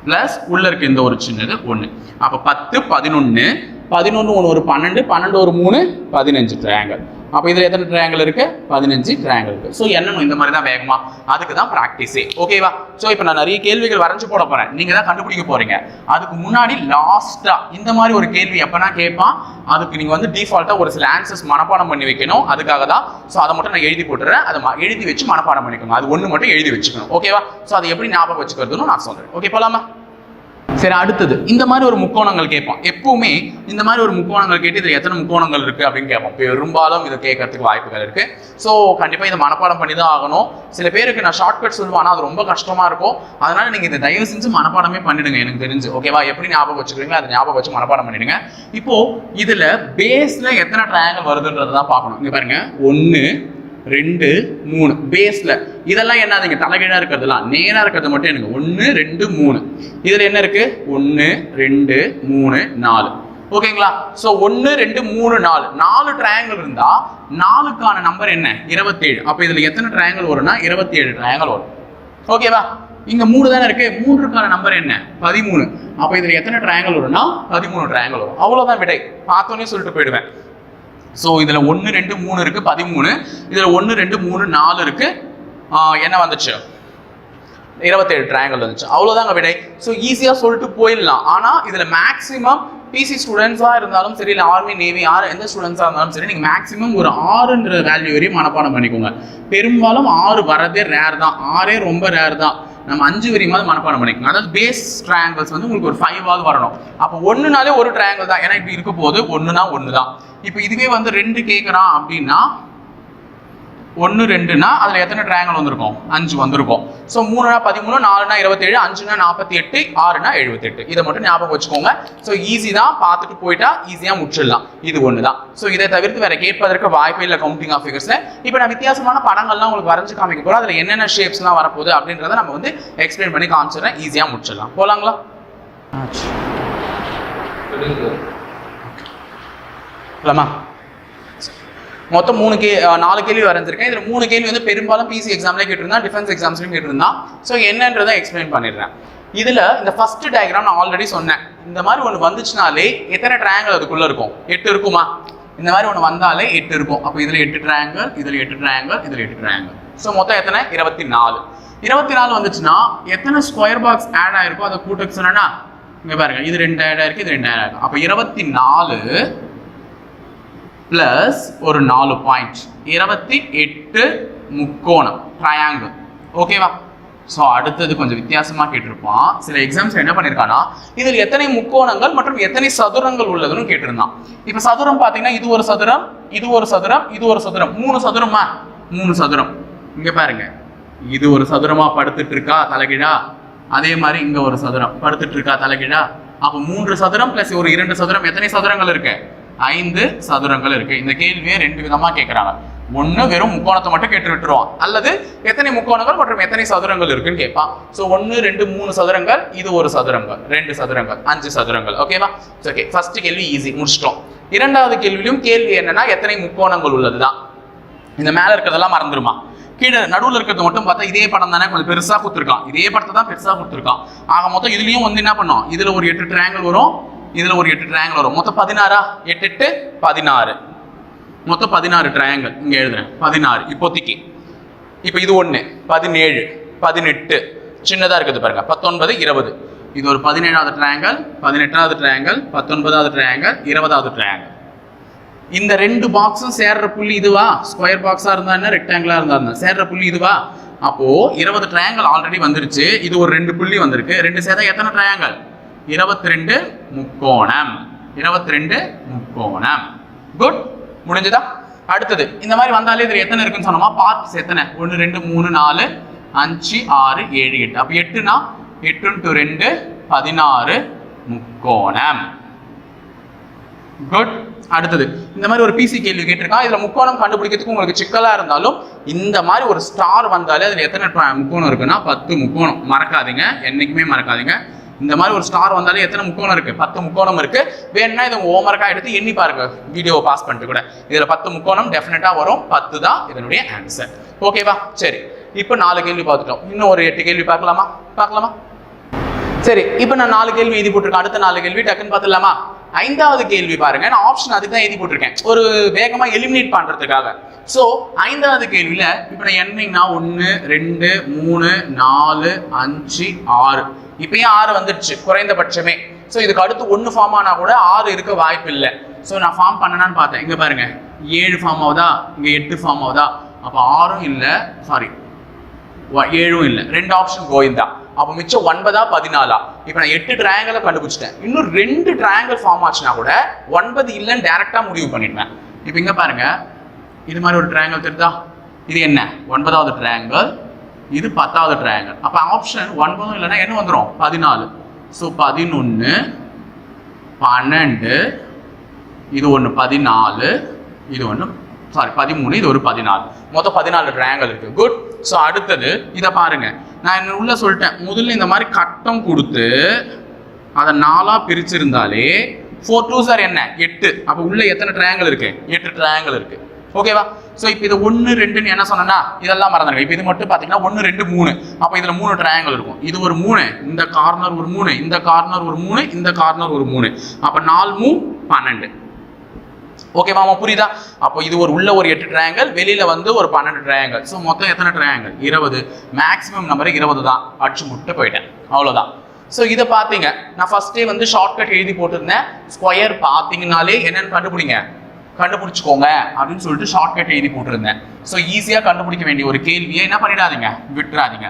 பிளஸ் உள்ள இருக்க இந்த ஒரு சின்னது 1. அப்ப 10 11 11 1 ஒரு 12 12 ஒரு 3 15 ட்ரையாங்கிள். அப்ப இதுல எத்தனை ட்ரையாங்கிள் இருக்கு? 15 ட்ரையாங்கிள் இருக்கு. சோ என்னன்னு இந்த மாதிரி தான் வேகமா, அதுக்கு தான் பிராக்டிஸே. ஓகேவா? சோ இப்போ நான் நிறைய கேள்விகள் வரைஞ்சு போட போறேன், நீங்க தான் கண்டுபிடிக்க போறீங்க. அதுக்கு முன்னாடி லாஸ்டா இந்த மாதிரி ஒரு கேள்வி எப்பனா கேட்பான், அதுக்கு நீங்க வந்து டிஃபால்ட்டா ஒரு சில ஆன்சர்ஸ் மனப்பாடம் பண்ணி வைக்கணும். அதுக்காக தான். சோ அதை மட்டும் நான் எழுதி போட்டுறேன், அதை எழுதி வச்சு மனப்பாடம் பண்ணிக்கோங்க. அது ஒண்ணு மட்டும் எழுதி வச்சுக்கணும். ஓகேவா? சோ அதை எப்படி ஞாபகம் வச்சுக்கிறதுன்னு நான் சொல்றேன். ஓகே, போலாமா? சரி, அடுத்தது இந்த மாதிரி ஒரு முக்கோணங்கள் கேட்பான். எப்பவுமே இந்த மாதிரி ஒரு முக்கோணங்கள் கேட்டு இதுல எத்தனை முக்கோணங்கள் இருக்கு அப்படின்னு கேட்பான். பெரும்பாலும் இதை கேட்கறதுக்கு வாய்ப்புகள் இருக்கு. ஸோ கண்டிப்பா இதை மனப்பாடம் பண்ணி தான் ஆகணும். சில பேருக்கு நான் ஷார்ட்கட் சொல்லுவேன், அது ரொம்ப கஷ்டமா இருக்கும். அதனால நீங்க இதை தயவு செஞ்சு மனப்பாடமே பண்ணிடுங்க, எனக்கு தெரிஞ்சு. ஓகேவா? எப்படி ஞாபகம் வச்சுக்கிறீங்களோ அதை ஞாபகம் வச்சு மனப்பாடம் பண்ணிடுங்க. இப்போ இதுல பேஸ்ல எத்தனை ட்ரையாங்கிள் வருதுன்றதை தான் பார்க்கணும். இங்க பாருங்க, 1 2 3 பேஸ்ல. இதெல்லாம் என்னதுங்க? தலைகீழா இருக்கிறதுலாம் நேரா இருக்கிறது மட்டும் எனக்கு 1 2 3. இதுல என்ன இருக்கு? 1 2 3 4. ஓகேங்களா? சோ 1 2 3 4 4 ட்ரையாங்கிள் இருந்தா 4க்கான நம்பர் என்ன? 27. அப்ப இதுல எத்தனை ட்ரையாங்கிள் வரும்னா 27 ட்ரையாங்கிள் வரும். ஓகேவா? இங்க 3 தானே இருக்கு, 3க்கான நம்பர் என்ன? 13. அப்ப இதுல எத்தனை ட்ரையாங்கிள் வரும்னா 13 ட்ரையாங்கிள் வரும். அவ்வளவுதான் விடை. பார்த்தோன்னே சொல்லிட்டு போயிடுவேன். ஸோ இதில் 1 2 3 இருக்கு 13. இதில் 1 2 3 4 இருக்கு. என்ன வந்துச்சு? 27 ட்ரையாங்கிள் வந்துச்சு. அவ்வளோதாங்க விடை. ஸோ ஈஸியாக சொல்லிட்டு போயிடலாம். ஆனால் இதில் மேக்ஸிமம் பிசி ஸ்டூடெண்ட்ஸாக இருந்தாலும் சரி, இல்லை ஆர்மி நேவி எந்த ஸ்டூடெண்ட்ஸாக இருந்தாலும் சரி, நீங்கள் மேக்ஸிமம் ஒரு 6ன்ற வேல்யூ வரையும் மனப்பாடம் பண்ணிக்கோங்க. பெரும்பாலும் 6 வரதே ரேர் தான். 6 ரொம்ப ரேர் தான். நம்ம 5 வரையுமாவது மனப்பாடம் பண்ணிக்கோங்க. அதாவது பேஸ் ட்ரையாங்கிள்ஸ் வந்து உங்களுக்கு ஒரு 5ஆவது வரணும். அப்போ 1னாலே ஒரு ட்ரையாங்கிள் தான். ஏன்னா இப்படி இருக்க போது 1னா 1 தான். இப்போ இதுவே வந்து 2 கேட்குறான் அப்படின்னா 1 2னா அதுல எத்தனை ட்ரையாங்கிள் வந்திருக்கும்? 5 வந்திருக்கும். ஸோ 3னா 13, 4னா 27, 5னா 48, 6னா 78. இதை மட்டும் ஞாபகம் வச்சுக்கோங்க. ஸோ ஈஸி தான், பார்த்துட்டு போயிட்டா ஈஸியாக முடிச்சிடலாம். இது ஒன்று தான். ஸோ இதை தவிர்த்து வேற கேட்பதற்கு வாய்ப்பே இல்லை கவுண்டிங் ஆஃப் ஃபிகர்ஸ்ல. இப்போ நான் வித்தியாசமான படங்கள்லாம் உங்களுக்கு வரைஞ்சு காமிக்க போகிறோம். அதில் என்னென்ன ஷேப்ஸ்லாம் வரப்போகுது அப்படின்றத நம்ம வந்து எக்ஸ்பிளைன் பண்ணி காமிச்சிடறேன். ஈஸியாக முடிச்சிடலாம். போலாங்களா? இல்லைம்மா, மொத்தம் 4 கேள்வி வரைஞ்சிருக்கேன். இதில் 3 கேள்வி வந்து பெரும்பாலும் பிசி எக்ஸாம்லேயே கேட்டிருந்தா, டிஃபென்ஸ் எக்ஸாம்ஸ்லையும் கேட்டிருந்தா. ஸோ என்னன்றதை எக்ஸ்பிளைன் பண்ணிடுறேன். இதில் இந்த ஃபர்ஸ்ட் டயக்ராம் நான் ஆல்ரெடி சொன்னேன். இந்த மாதிரி ஒன்று வந்துச்சுனாலே எத்தனை ட்ரையாங்கிள் அதுக்குள்ளே இருக்கும்? 8 இருக்குமா? இந்த மாதிரி ஒன்று வந்தாலே 8 இருக்கும். அப்போ இதில் 8 ட்ரையாங்கிள், இதில் 8 ட்ரையாங்கிள், இதில் 8 ட்ரையாங்கிள். ஸோ மொத்தம் எத்தனை? 24. 24 வந்துச்சுன்னா எத்தனை ஸ்கொயர் பாக்ஸ் ஆட் ஆயிருக்கும் அதை கூட்டுக்கு சொன்னா இங்கே பாருங்க, இது 2 ஆட் ஆயிருக்கு, இது 2 ஆட் ஆயிருக்கு. அப்போ 24 பிளஸ் ஒரு 4 பாயிண்ட் 28 முக்கோணம் ட்ரையாங்கிள். ஓகேவா? ஸோ அடுத்தது கொஞ்சம் வித்தியாசமா கேட்டிருப்பான். சில எக்ஸாம்ஸ் என்ன பண்ணியிருக்கானா, இதில் எத்தனை முக்கோணங்கள் மற்றும் எத்தனை சதுரங்கள் உள்ளதுன்னு கேட்டிருந்தான். இப்போ சதுரம் பார்த்தீங்கன்னா இது ஒரு சதுரம், இது ஒரு சதுரம், இது ஒரு சதுரம். 3 சதுரமா? 3 சதுரம். இங்க பாருங்க, இது ஒரு சதுரமா படுத்துட்டு இருக்கா தலைகீழா, அதே மாதிரி இங்க ஒரு சதுரம் படுத்துட்டு இருக்கா தலைகீழா. அப்போ 3 சதுரம் பிளஸ் ஒரு 2 சதுரம், எத்தனை சதுரங்கள் இருக்கு? 5 சதுரங்கள் இருக்கு. இந்த கேள்வியை 2 விதமா கேட்கறாங்க. ஒண்ணு வெறும் முக்கோணத்தை மட்டும் கேட்டு விட்டுருவான், அல்லது எத்தனை முக்கோணங்கள் மற்றும் எத்தனை சதுரங்கள் இருக்குன்னு கேட்பான். ஸோ 1 2 3 சதுரங்கள், இது ஒரு சதுரங்கள், 2 சதுரங்கள், 5 சதுரங்கள். ஓகேவா? ஓகே, ஃபர்ஸ்ட் கேள்வி ஈஸி, முடிச்சிட்டோம். இரண்டாவது கேள்வியிலும் கேள்வி என்னன்னா எத்தனை முக்கோணங்கள் உள்ளதுதான். இந்த மேல இருக்கிறதெல்லாம் மறந்துருமா, கீழே நடுவில் இருக்கிறது மட்டும் பார்த்தா இதே படம் தானே கொஞ்சம் பெருசா கொடுத்துருக்கான். இதே படத்தை தான் பெருசா கொடுத்துருக்கான். ஆக மொத்தம் இதுலயும் வந்து என்ன பண்ணோம், இதுல ஒரு 8 ட்ரையாங்கிள் வரும், இதுல ஒரு 8 ட்ரையாங்கிள் வரும். மொத்தம் 16. 8 8 16, மொத்தம் 16 ட்ரையாங்கிள் இங்க எழுதுறேன். 16 இப்போதைக்கு. இப்போ இது 1 17 18 சின்னதா இருக்குது பாருங்க, 19 20. இது ஒரு 17வது ட்ரையாங்கிள், 18வது ட்ரையாங்கிள், 19வது ட்ரையாங்கிள், 20வது ட்ரையாங்கிள். இந்த 2 பாக்ஸும் சேர்ற புள்ளி இதுவா? ஸ்கொயர் பாக்ஸா இருந்தா என்ன, ரெக்டாங்கிளா இருந்தா சேர்ற புள்ளி இதுவா? அப்போ 20 ட்ரையாங்கிள் ஆல்ரெடி வந்துருச்சு. இது ஒரு 2 புள்ளி வந்திருக்கு. 2 சேர்த்தா எத்தனை ட்ரையாங்கிள்? 22 முக்கோணம். 22 முக்கோணம். குட், முடிஞ்சதா? அடுத்தது இந்த மாதிரி வந்தாலே இதுல எத்தனை இருக்குன்னு சொன்னோமா, பார்ட்ஸ் எத்தனை, 1 2 3 4 5 6 7 8. அப்ப 8னா 8 × 2 16 முக்கோணம். குட். அடுத்தது இந்த மாதிரி ஒரு பிசி கேள்வி கேட்டிருக்கான். இதுல முக்கோணம் கண்டுபிடிக்கிறதுக்கு உங்களுக்கு சிக்கலா இருந்தாலும் இந்த மாதிரி ஒரு ஸ்டார் வந்தாலே அதுல எத்தனை முக்கோணம் இருக்குன்னா 10 முக்கோணம். மறக்காதீங்க, என்னைக்குமே மறக்காதீங்க. இந்த மாதிரி ஒரு ஸ்டார் வந்தாலே எத்தனை முக்கோணம் இருக்கு, 10 முக்கோணம் இருக்கு. வேணும்னா இதை ஹோம்வொர்க்கா எடுத்து எண்ணி பாருங்க, வீடியோவை பாஸ் பண்ணிட்டு கூட. இதுல 10 முக்கோணம் டெஃபினட்டா வரும். 10 தான் இதனுடைய ஆன்சர். ஓகேவா? சரி, இப்போ 4 கேள்வி பார்த்துட்டோம். இன்னும் ஒரு 8 கேள்வி பார்க்கலாமா? சரி, இப்போ நான் 4 கேள்வி எழுதி போட்டிருக்கேன். அடுத்த 4 கேள்வி டக்குன்னு பார்த்துடலாமா? 5வது கேள்வி பாருங்க, நான் ஆப்ஷன் அதுக்கு தான் எழுதி போட்டிருக்கேன், ஒரு வேகமா எலிமினேட் பண்றதுக்காக. சோ 5வது கேள்வியில இப்போ நான் என்னன்னா 1 2 3 4 5 6, இப்பயே 6 வந்துடுச்சு குறைந்தபட்சமே. சோ இதுக்கு அடுத்து 1 ஃபார்ம் ஆனா கூட 6 இருக்க வாய்ப்பு இல்லை. சோ நான் ஃபார்ம் பண்ணனான்னு பார்த்தேன். இங்க பாருங்க 7 ஃபார்ம் ஆகுதா, இங்க 8 ஃபார்ம் ஆகுதா. அப்ப 6ம் இல்ல, சாரி 7ம் இல்ல, 2 ஆப்ஷன் கோயிந்தா. அப்ப மிச்சம் 9ஆ 14ஆ. இப்ப நான் 8 ட்ரையாங்கிளை கண்டுபிடிச்சிட்டேன். இன்னும் 2 ட்ரையாங்கிள் ஃபார்ம் ஆச்சுன்னா கூட 9 இல்லைன்னு டைரக்டா முடிவு பண்ணிடுவேன். இப்ப இங்க பாருங்க, இது மாதிரி ஒரு ட்ரையாங்கிள் தெரியுதா? இது என்ன, 9வது ட்ரையாங்கிள், இது 10வது ட்ரையாங்கிள். அப்ப ஆப்ஷன் 9ம் இல்லைன்னா என்ன வந்துடும், 14. ஸோ 11 12, இது ஒன்று 14, இது ஒன்று சாரி 13, இது ஒரு 14, மொத்தம் 14 ட்ரையாங்கிள் இருக்கு. குட். ஸோ அடுத்தது இதை பாருங்க, நான் என்ன உள்ள சொல்லிட்டேன், முதல்ல இந்த மாதிரி கட்டம் கொடுத்து அதை 4ஆ பிரிச்சிருந்தாலே 4 2s are என்ன 8. அப்ப உள்ள எத்தனை ட்ரையாங்கிள் இருக்கு, 8 ட்ரையாங்கிள் இருக்கு. ஓகேவா? ஸோ இப்போ இது 1 2ன்னு என்ன சொன்னா இதெல்லாம் மறந்துடுங்க. இப்போ இது மட்டும் பார்த்தீங்கன்னா 1 2 3, அப்போ இதுல 3 ட்ரையாங்கிள் இருக்கும். இது ஒரு 3, இந்த கார்னர் ஒரு 3, இந்த கார்னர் ஒரு 3, இந்த கார்னர் ஒரு 3, அப்ப 4 3 12. ஓகேவா, புரியுதா? அப்போ இது ஒரு உள்ள ஒரு 8 ட்ரையாங்கிள், வெளியில வந்து ஒரு 12 ட்ரையாங்கிள். ஸோ மொத்தம் எத்தனை ட்ரையாங்கிள், 20. மேக்ஸிமம் நம்பர் 20 தான். அடிச்சு முட்டு போயிட்டேன், அவ்வளவுதான். ஸோ இதை பார்த்தீங்க, நான் ஃபர்ஸ்டே வந்து ஷார்ட்கட் எழுதி போட்டிருந்தேன். ஸ்கொயர் பார்த்தீங்கன்னாலே என்னன்னு கண்டுபிடிச்சுக்கோங்க அப்படின்னு சொல்லிட்டு ஷார்ட்கட் எழுதி போட்டிருந்தேன். ஸோ ஈஸியாக கண்டுபிடிக்க வேண்டிய ஒரு கேள்வியை என்ன பண்ணிடாதீங்க, விட்டுறாதீங்க.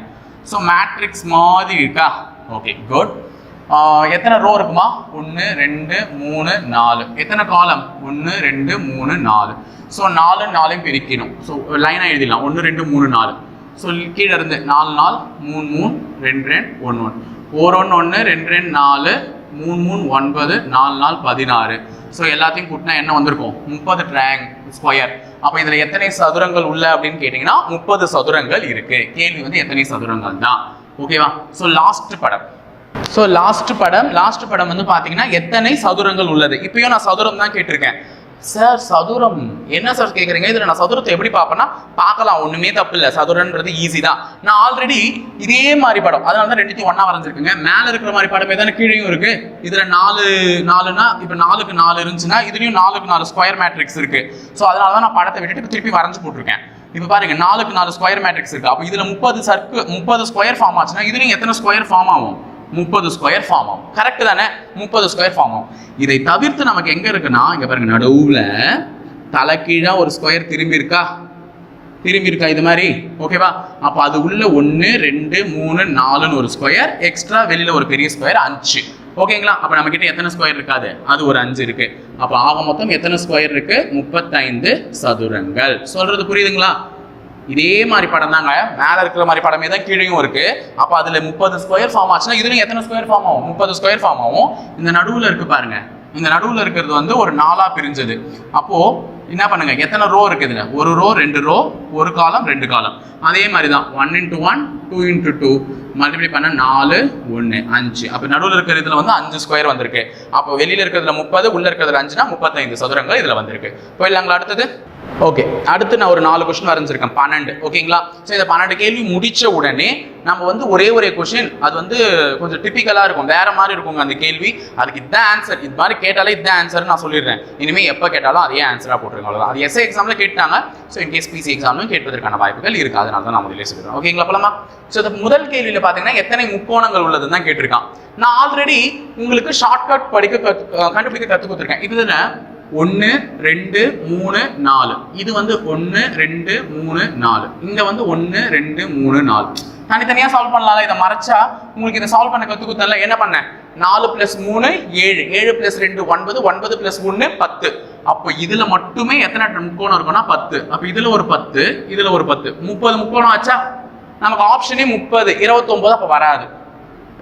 ஸோ மேட்ரிக்ஸ் மாதிரி இருக்கா? Okay, good. எத்தனை ரோ இருக்குமா, 1 2 3 4. எத்தனை காலம், 1 2 3 4. ஸோ 4 4 பிரிக்கணும். ஸோ லைனாக எழுதிடலாம், 1 2 3 4. ஸோ கீழே இருந்து 4 4 3 3 2 2 1 1 1 1 1 2 2 4 3 3 9 4 4 16. ஸோ எல்லாத்தையும் கூட்டினா என்ன வந்திருக்கும், 30 ட்ரையாங்கிள் ஸ்கொயர். அப்போ இதுல எத்தனை சதுரங்கள் உள்ள அப்படின்னு கேட்டீங்கன்னா 30 சதுரங்கள் இருக்கு. கேள்வி வந்து எத்தனை சதுரங்கள் தான். ஓகேவா? ஸோ லாஸ்ட் படம் வந்து பாத்தீங்கன்னா எத்தனை சதுரங்கள் உள்ளது. இப்பயும் நான் சதுரம் தான் கேட்டிருக்கேன். சார் சதுரம் என்ன சார் கேட்குறீங்க, இதுல நான் சதுரத்தை எப்படி பார்ப்பேன்னா பார்க்கலாம், ஒண்ணுமே தப்பு இல்லை, சதுரன்றது ஈஸி தான். நான் ஆல்ரெடி இதே மாதிரி படம், அதனால தான் 2த்தையும் ஒண்ணா வரைஞ்சிருக்குங்க. மேல இருக்கிற மாதிரி படமே தானே கீழேயும் இருக்கு. இதுல 4 4னா இப்போ 4க்கு 4 இருந்துச்சுன்னா இதுலயும் 4க்கு 4 ஸ்கொயர் மேட்ரிக்ஸ் இருக்கு. ஸோ அதனால தான் நான் படத்தை விட்டுட்டு திருப்பி வரைஞ்சு போட்டிருக்கேன். இப்போ பாருங்க 4க்கு 4 ஸ்கொயர் மேட்ரிக்ஸ் இருக்கு. அப்போ இதுல 30 ஸ்கொயர் ஃபார்ம் ஆச்சுன்னா இதுலயும் எத்தனை ஸ்கொயர் ஃபார்ம் ஆகும், 30 ஸ்கொயர் ஃபார்ம் ஆகும். கரெக்ட் தானே, 30 ஸ்கொயர் ஃபார்ம் ஆகும். இதை தவிர்த்து நமக்கு எங்க இருக்குன்னா இங்க பாருங்க, நடுவுல தலைக்கீழா ஒரு ஸ்கொயர் திரும்பி இருக்கா இது மாதிரி. ஓகேவா? அப்ப அது உள்ள 1 2 3 4ன்னு ஒரு ஸ்கொயர் எக்ஸ்ட்ரா, வெளியில ஒரு பெரிய ஸ்கொயர் 5. ஓகேங்களா? அப்ப நம்ம கிட்ட எத்தனை ஸ்கொயர் இருக்காது, அது ஒரு 5 இருக்கு. அப்ப ஆக மொத்தம் எத்தனை ஸ்கொயர் இருக்கு, 35 சதுரங்கள். சொல்றது புரியுதுங்களா? இதே மாதிரி படம் தாங்க, மேல இருக்கிற மாதிரி படமே தான் கீழேயும் இருக்கு. அப்ப அதுல 30 ஸ்கொயர் ஃபார்ம் ஆச்சுன்னா இதுலயும் எத்தனை ஸ்கொயர் ஃபார்ம் ஆகும், 30 ஸ்கொயர் ஃபார்ம் ஆகும். இந்த நடுவுல இருக்கு பாருங்க, இந்த நடுவுல இருக்கிறது வந்து ஒரு 4ஆ பிரிஞ்சது. அப்போ என்ன பண்ணுங்க, எத்தனை ரோ இருக்குதுங்க, ஒரு ரோ 2 ரோ, ஒரு காலம் 2 காலம். அதே மாதிரி தான் 1 × 1 2 × 2 மல்டிப்ளை பண்ண 4 1 5. அப்ப நடுவுல இருக்கிறதுல வந்து 5 ஸ்கொயர் வந்திருக்கு. அப்போ வெளியில இருக்கிறதுல 30, உள்ள இருக்கிறதுல 5னா 35 சதுரங்கள் இதுல வந்திருக்கு. போயிடலாங்களா அடுத்தது? ஓகே, அடுத்து நான் ஒரு 4 கொஸ்டின் வரைஞ்சிருக்கேன், 12. ஓகேங்களா? ஸோ இந்த 12 கேள்வி முடிச்ச உடனே நம்ம வந்து ஒரே கொஸ்டின், அது வந்து கொஞ்சம் டிப்பிக்கலா இருக்கும், வேற மாதிரி இருக்குங்க அந்த கேள்வி. அதுக்கு இதுதான் ஆன்சர், இது மாதிரி கேட்டாலே இதுதான் ஆன்சர் நான் சொல்லிடுறேன். இனிமேல் எப்போ கேட்டாலும் அதே ஆன்சரா போட்டுருங்க, அவ்வளோதான். அது எஸ்ஐ எக்ஸாம்ல கேட்டாங்க. ஸோ இன்கேஸ் பிசி எக்ஸாம்லையும் கேட்பதற்கான வாய்ப்புகள் இருக்கு, அதனால தான் நான் முதல்ல சொல்லிடுறேன். ஓகேங்களா? போலாமா? ஸோ இந்த முதல் கேள்வியில பாத்தீங்கன்னா எத்தனை முக்கோணங்கள் உள்ளதுன்னு தான் கேட்டிருக்கான். நான் ஆல்ரெடி உங்களுக்கு ஷார்ட்கட் கண்டுபிடிக்க கற்றுக் கொடுத்துருக்கேன். இதுல 1 2 3 4, இது வந்து 1 2 3 4, இங்க வந்து 1 2 3 4. தனித்தனியா சால்வ் பண்ணலாம். இதை மறைச்சா உங்களுக்கு இதை சால்வ் பண்ண கத்து கொடுத்தல. என்ன பண்ணேன்? 4 + 3 7, 7 + 2 9, 9 + 1 10. அப்போ இதுல மட்டுமே எத்தனை முக்கோணம் இருக்கும்னா 10. அப்ப இதுல ஒரு 10, இதுல ஒரு 10, 30 முக்கோணம் ஆச்சா? நமக்கு ஆப்ஷனே 30, 29 அப்ப வராது.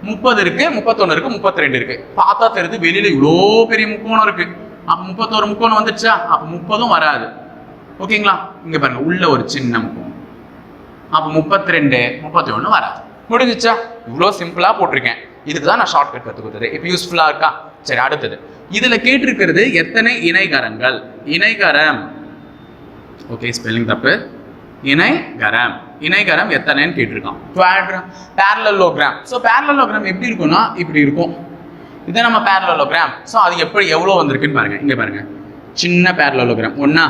30 இருக்கு, 31 இருக்கு, 32 இருக்கு. பார்த்தா தெரியுது வெளியில இவ்வளோ பெரிய முக்கோணம் இருக்கு. அப்ப 31 முக்கோணம் வந்துச்சா? அப்ப 30ம் வராது. ஓகேங்களா? இங்க பாருங்க, உள்ள ஒரு சின்ன முக்கோணம். அப்ப 32, 31 வராது. முடிஞ்சிச்சா? இவ்வளோ சிம்பிளா போட்டிருக்கேன். இதுக்கு தான் நான் ஷார்ட்கட் கற்றுக் கொடுத்தது. இப்போ யூஸ்ஃபுல்லா இருக்கா? சரி, அடுத்தது இதுல கேட்டிருக்கிறது எத்தனை இணைகரங்கள். இணைகரம், ஓகே ஸ்பெல்லிங் தப்பு, இணைகரம். இணைகரம் எத்தனைன்னு கேட்டிருக்கான். parallelogram. ஸோ parallelogram எப்படி இருக்கும்னா இப்படி இருக்கும். இதை நம்ம parallelogram. ஸோ அது எப்படி எவ்வளோ வந்திருக்குன்னு பாருங்க. இங்க பாருங்க, சின்ன parallelogram ஒண்ணா,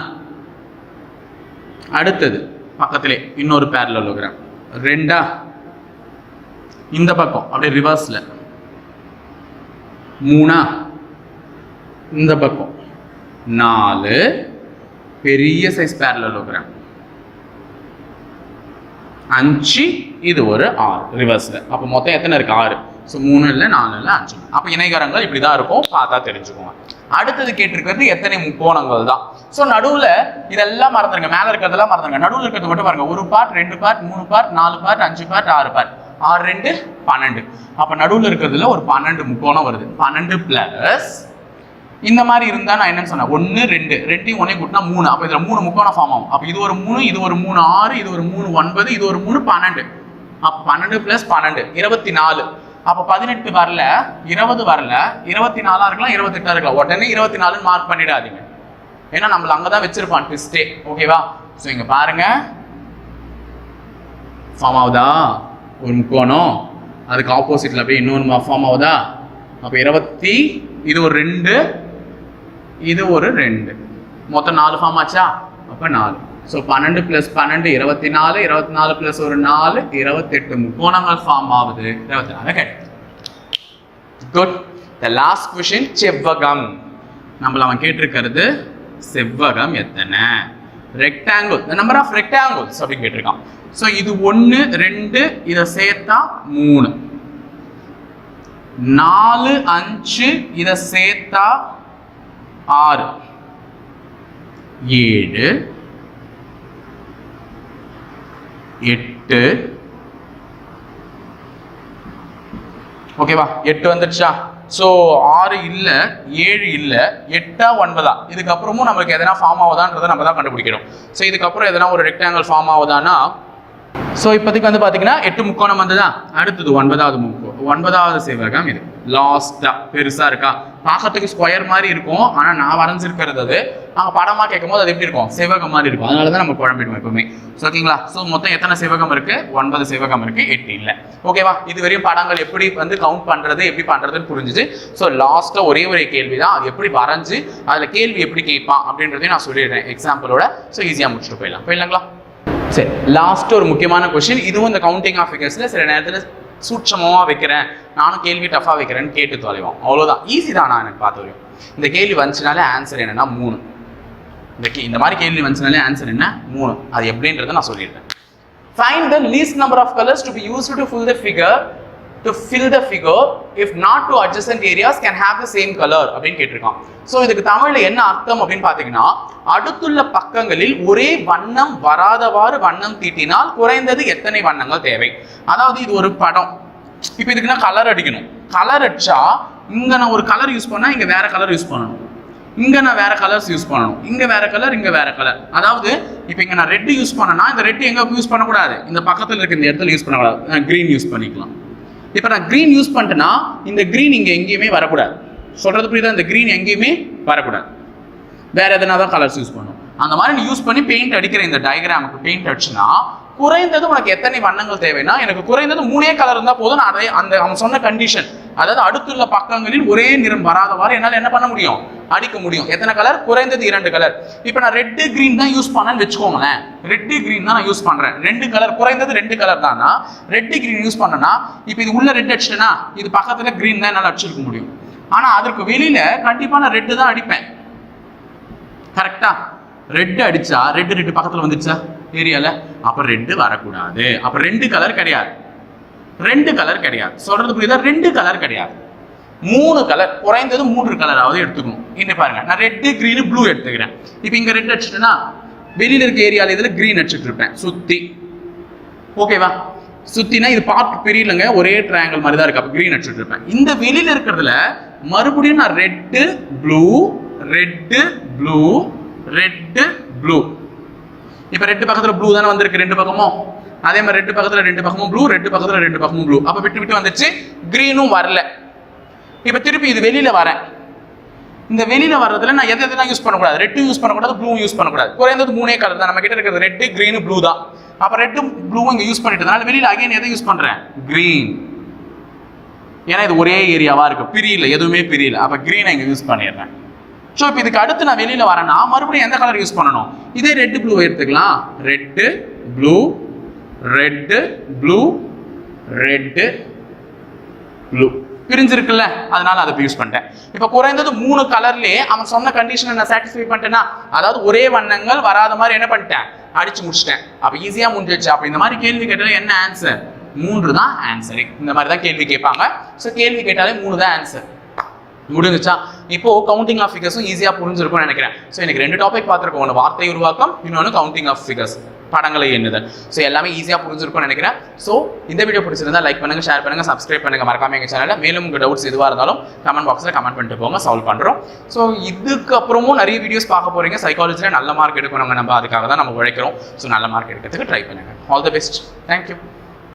அடுத்தது பக்கத்திலே இன்னொரு parallelogram, ரெண்டா, இந்த பக்கம் அப்படியே ரிவர்ஸ்ல மூணா, இந்த பக்கம் 4 பெரிய சைஸ் parallelogram, 5, இது ஒரு 6 ரிவர்ஸ்ல. அப்ப மொத்தம் எத்தனை இருக்கு? 6. ஸோ 3 இல்லை 4 இல்லை 5. அப்ப இணைகரங்கள் இப்படிதான் இருக்கும், பார்த்தா தெரிஞ்சுக்கோங்க. அடுத்தது கேட்டிருக்கிறது எத்தனை முக்கோணங்கள் தான். ஸோ நடுவுல இதெல்லாம் மறந்துருங்க, மேல இருக்கிறதெல்லாம் மறந்துருங்க. நடுவில் இருக்கிறது மட்டும் பாருங்க. 1 part, 2 part, 3 part, 4 part, 5 part, 6 part, 6 2 12. அப்ப நடுவில் இருக்கிறதுல ஒரு 12 முக்கோணம் வருது. 12 பிளஸ் இந்த மாதிரி இருந்தா நான் என்னன்னு சொன்னேன், 1 2 ரெண்டையும் ஒன்னே கூட்டினா 3. அப்ப இதுல 3 முக்கோணம் ஃபார்ம் ஆகும். அப்ப இது ஒரு 3, இது ஒரு 3 6, இது ஒரு 3 9, இது ஒரு 3 12. அப்ப 12 + 12 24. அப்ப 18 வரல, 20 வரல, 24 இருக்கலாம், 28 இருக்கலாம். உடனே 24 மார்க் பண்ணிடாதீங்க, ஏன்னா நம்மள அங்கதான் வச்சிருப்பான் ட்விஸ்டே. ஓகேவா? ஸோ இங்க பாருங்க, ஃபார்ம் ஆகுதா ஒரு முக்கோணம், அதுக்கு ஆப்போசிட்ல அப்படியே இன்னொரு ஃபார்ம் ஆகுதா. அப்ப 20, இது ஒரு 2, இது ஒரு 2, மொத்தம் 4 ஃபார்ம் ஆச்சா? அப்ப 4. ஸோ 12 + 12 24, 24 + ஒரு 4 28 முக்கோணங்கள் ஃபார்ம் ஆகுது. 24 கிடைக்கும். குட். தி லாஸ்ட் क्वेश्चन, செவ்வகம். நம்மள அவன் கேட்டிருக்கிறது செவ்வகம் எத்தனை, rectangle, the number of rectangles அப்படி கேட்டிருக்கான். ஸோ இது 1 2, இதை சேர்த்தா 3, 4 5, இதை சேர்த்தா 6, 7 8, ஓகேவா? 8 வந்துடுச்சா? ஸோ 6 இல்லை, 7 இல்லை, 8 9. இதுக்கப்புறமும் நம்மளுக்கு எதனா ஃபார்ம் ஆகுதான்றதை நம்ம தான் கண்டுபிடிக்கணும். ஸோ இதுக்கப்புறம் எதனா ஒரு ரெக்டாங்கிள் ஃபார்ம் ஆகுதானா, ஸோ இப்போதைக்கு வந்து பார்த்தீங்கன்னா 8 முக்கோணம் வந்துதா. அடுத்தது 9வது முக்கோணம், 9வது செவ்வகம். இது லாஸ்டா பெருசா இருக்கா, பார்க்கறதுக்கு ஸ்கொயர் மாதிரி இருக்கும். ஆனால் நான் வரைஞ்சிருக்கிறது அது நாங்கள் படமா கேட்கும் போது அது எப்படி இருக்கும், செவ்வகம் மாதிரி இருக்கும். அதனால தான் நம்ம குழம்பிடுவோம் எப்பவுமே. ஓகேங்களா? ஸோ மொத்தம் எத்தனை செவ்வகம் இருக்கு? 9 செவ்வகம் இருக்கு, 8 இல்லை. ஓகேவா? இது வரையும் படங்கள் எப்படி வந்து கவுண்ட் பண்றது, எப்படி பண்றதுன்னு புரிஞ்சுச்சு. ஸோ லாஸ்ட்டா ஒரே கேள்வி தான், அது எப்படி வரைஞ்சு அதுல கேள்வி எப்படி கேட்பான் அப்படின்றதையும் நான் சொல்லிடுறேன் எக்ஸாம்பிளோட. ஸோ ஈஸியாக முடிச்சுட்டு போயிடலாங்களா? சரி, லாஸ்ட் ஒரு முக்கியமான கொஸ்டின். இதுவும் இந்த கவுண்டிங் ஆஃப் ஃபிகர்ஸ்ல சில நேரத்தில் சூட்சமாக வைக்கிறேன், நானும் கேள்வி டஃபா வைக்கிறேன்னு கேட்டு தொலைவோம். அவ்வளோதான், ஈஸி தான். நான் எனக்கு பார்த்த வரையும் இந்த கேள்வி வந்துச்சுனாலே ஆன்சர் என்னன்னா 3. இந்த மாதிரி கேள்வி வந்துச்சுனாலே ஆன்சர் என்ன 3. அது எப்படின்றத நான் சொல்லிடுறேன். Find the least number of colors to be used to fill the figure. To fill the figure, if not two adjacent areas can have the same color அப்படின்னு கேட்டிருக்கான். ஸோ இதுக்கு தமிழ்ல என்ன அர்த்தம் அப்படின்னு பார்த்தீங்கன்னா, அடுத்துள்ள பக்கங்களில் ஒரே வண்ணம் வராதவாறு வண்ணம் தீட்டினால் குறைந்தது எத்தனை வண்ணங்கள் தேவை. அதாவது இது ஒரு படம், இப்போ இதுக்கு நான் கலர் அடிக்கணும். கலர் அடிச்சா இங்க நான் ஒரு கலர் யூஸ் பண்ணா இங்க வேற கலர் யூஸ் பண்ணணும், இங்க நான் வேற கலர்ஸ் யூஸ் பண்ணணும், இங்க வேற கலர், இங்க வேற கலர். அதாவது இப்போ இங்க நான் ரெட் யூஸ் பண்ணனா இந்த ரெட் எங்க யூஸ் பண்ணக்கூடாது, இந்த பக்கத்தில் இருக்க இந்த இடத்துல யூஸ் பண்ணக்கூடாது, நான் கிரீன் யூஸ் பண்ணிக்கலாம். இப்போ நான் கிரீன் யூஸ் பண்ணிட்டேன்னா இந்த கிரீன் இங்க எங்கேயுமே வரக்கூடாது. சொல்றது புரியுதா? இந்த கிரீன் எங்கேயுமே வரக்கூடாது, வேற எதனா தான் கலர்ஸ் யூஸ் பண்ணணும். அந்த மாதிரி நீ யூஸ் பண்ணி பெயிண்ட் அடிக்கிற இந்த டயக்ராமுக்கு பெயிண்ட் அடிச்சுன்னா குறைந்தது உனக்கு எத்தனை வண்ணங்கள் தேவைன்னா, எனக்கு குறைந்தது 3 கலர் இருந்தா போதும். நான் அந்த அவன் சொன்ன கண்டிஷன், அதாவது அடுத்துள்ள பக்கங்களில் ஒரே நிறம் வராதவாறு என்னால் என்ன பண்ண முடியும், அடிக்க முடியும். எத்தனை கலர்? குறைந்தது 2 கலர். இப்போ நான் ரெட்டு கிரீன் தான் யூஸ் பண்ணேன்னு வச்சுக்கோங்களேன், ரெட்டு கிரீன் தான் நான் யூஸ் பண்றேன், 2 கலர், குறைந்தது 2 கலர் தானா ரெட்டு கிரீன் யூஸ் பண்ணனா, இப்போ இது உள்ள ரெட் அடிச்சேன்னா இது பக்கத்துல கிரீன் தான் என்னால் அடிச்சிருக்க முடியும். ஆனா அதற்கு வெளியில கண்டிப்பா நான் ரெட்டு தான் அடிப்பேன். கரெக்டா? ரெட் அடிச்சா ரெட்டு பக்கத்துல வந்துச்சா ஏரியால, அப்ப ரெட்டு வரக்கூடாது. அப்ப 2 கலர் கிடையாது, 2 கலர் கிடையாது. சொல்றது புரியுதா? 2 கலர் கிடையாது, 3 கலர், குறைந்தது 3 கலராவது எடுத்துக்கணும். இங்க பாருங்க, நான் ரெட், கிரீன், ப்ளூ எடுத்துக்கிறேன். இப்போ இங்க ரெட் அடிச்சுட்டேன்னா வெளியில இருக்க ஏரியால இதுல கிரீன் அடிச்சுட்டு இருப்பேன் சுத்தி. ஓகேவா? சுத்தினா இது பார்ட் பிரியலங்க, ஒரே ட்ரையாங்கிள் மாதிரி தான் இருக்கு. அப்ப கிரீன் அடிச்சுட்டு இருப்பேன். இந்த வெளியில இருக்கிறதுல மறுபடியும் நான் red blue, red blue, red blue. இப்ப ரெட் பக்கத்துல ப்ளூ தானே வந்திருக்கு 2 பக்கமும். அதே மாதிரி ரெட் பக்கத்துல 2 பக்கமும் ப்ளூ, ரெட் பக்கத்துல 2 பக்கமும் ப்ளூ. அப்ப விட்டு விட்டு வந்துச்சு, கிரீனும் வரல. இப்ப திருப்பி இது வெளியில வரேன். இந்த வெளியில வர்றதுல நான் எதெல்லாம் யூஸ் பண்ணக்கூடாது? ரெட்டும் யூஸ் பண்ணக்கூடாது, ப்ளூ யூஸ் பண்ணக்கூடாது. குறைந்தது 3 கலர் தான் நம்ம கிட்ட இருக்கிறது, ரெட், கிரீன், ப்ளூ தான். அப்ப ரெட்டும் ப்ளூவும் இங்க யூஸ் பண்ணிட்டதுனால வெளியில அகைன் எதை யூஸ் பண்றேன்? கிரீன். ஏன்னா இது ஒரே ஏரியாவா இருக்கு, பிரியல, எதுவுமே பிரியல. அப்ப கிரீனை இங்க யூஸ் பண்ணிடுறேன். ஸோ இப்போ இதுக்கு அடுத்து நான் வெளியில வரேன்னா மறுபடியும் எந்த கலர் யூஸ் பண்ணணும்? இதே ரெட் ப்ளூ எடுத்துக்கலாம். Red blue, red blue, red blue பிரிஞ்சிருக்குல்ல, அதனால அதை யூஸ் பண்ணிட்டேன். இப்போ குறைந்தது 3 கலர்லயே அவன் சொன்ன கண்டிஷனை நான் சாட்டிஸ்ஃபை பண்ணிட்டேன்னா, அதாவது ஒரே வண்ணங்கள் வராத மாதிரி என்ன பண்ணிட்டேன்? அடிச்சு முடிச்சிட்டேன். அப்ப ஈஸியா முடிஞ்சிருச்சு. அப்ப இந்த மாதிரி கேள்வி கேட்டாலே என்ன ஆன்சர்? 3 தான் ஆன்சர். இந்த மாதிரி தான் கேள்வி கேட்பாங்க. ஸோ கேள்வி கேட்டாலே 3 தான் ஆன்சர். முடிஞ்சிச்சா? இப்போ கவுண்டிங் ஆஃப் ஃபிகர்ஸும் ஈஸியா புரிஞ்சிருக்கும்னு நினைக்கிறேன். ஸோ எனக்கு 2 டாபிக் பார்த்துருக்கோம், ஒன்று வார்த்தை உருவாக்கம், இன்னொன்று கவுண்டிங் ஆஃப் ஃபிகர்ஸ், படங்களை எண்ணுதல். ஸோ எல்லாமே ஈஸியாக புரிஞ்சிருக்கும்னு நினைக்கிறேன். ஸோ இந்த வீடியோ பிடிச்சிருந்தா லைக் பண்ணுங்க, ஷேர் பண்ணுங்க, சப்ஸ்கிரைப் பண்ணுங்க, மறக்காம எங்க சேனலை. மேலும் உங்க டவுட்ஸ் எதுவாக இருந்தாலும் கமெண்ட் பாக்ஸில் கமெண்ட் பண்ணிட்டு போங்க, சால்வ் பண்றோம். ஸோ இதுக்கப்புறமும் நிறைய வீடியோஸ் பார்க்க போறீங்க. சைக்காலஜியில் நல்ல மார்க் எடுக்கணும் நம்ம, அதுக்காக தான் நம்ம உழைக்கிறோம். ஸோ நல்ல மார்க் எடுக்கிறதுக்கு ட்ரை பண்ணுங்க. All the best. தேங்க்யூ.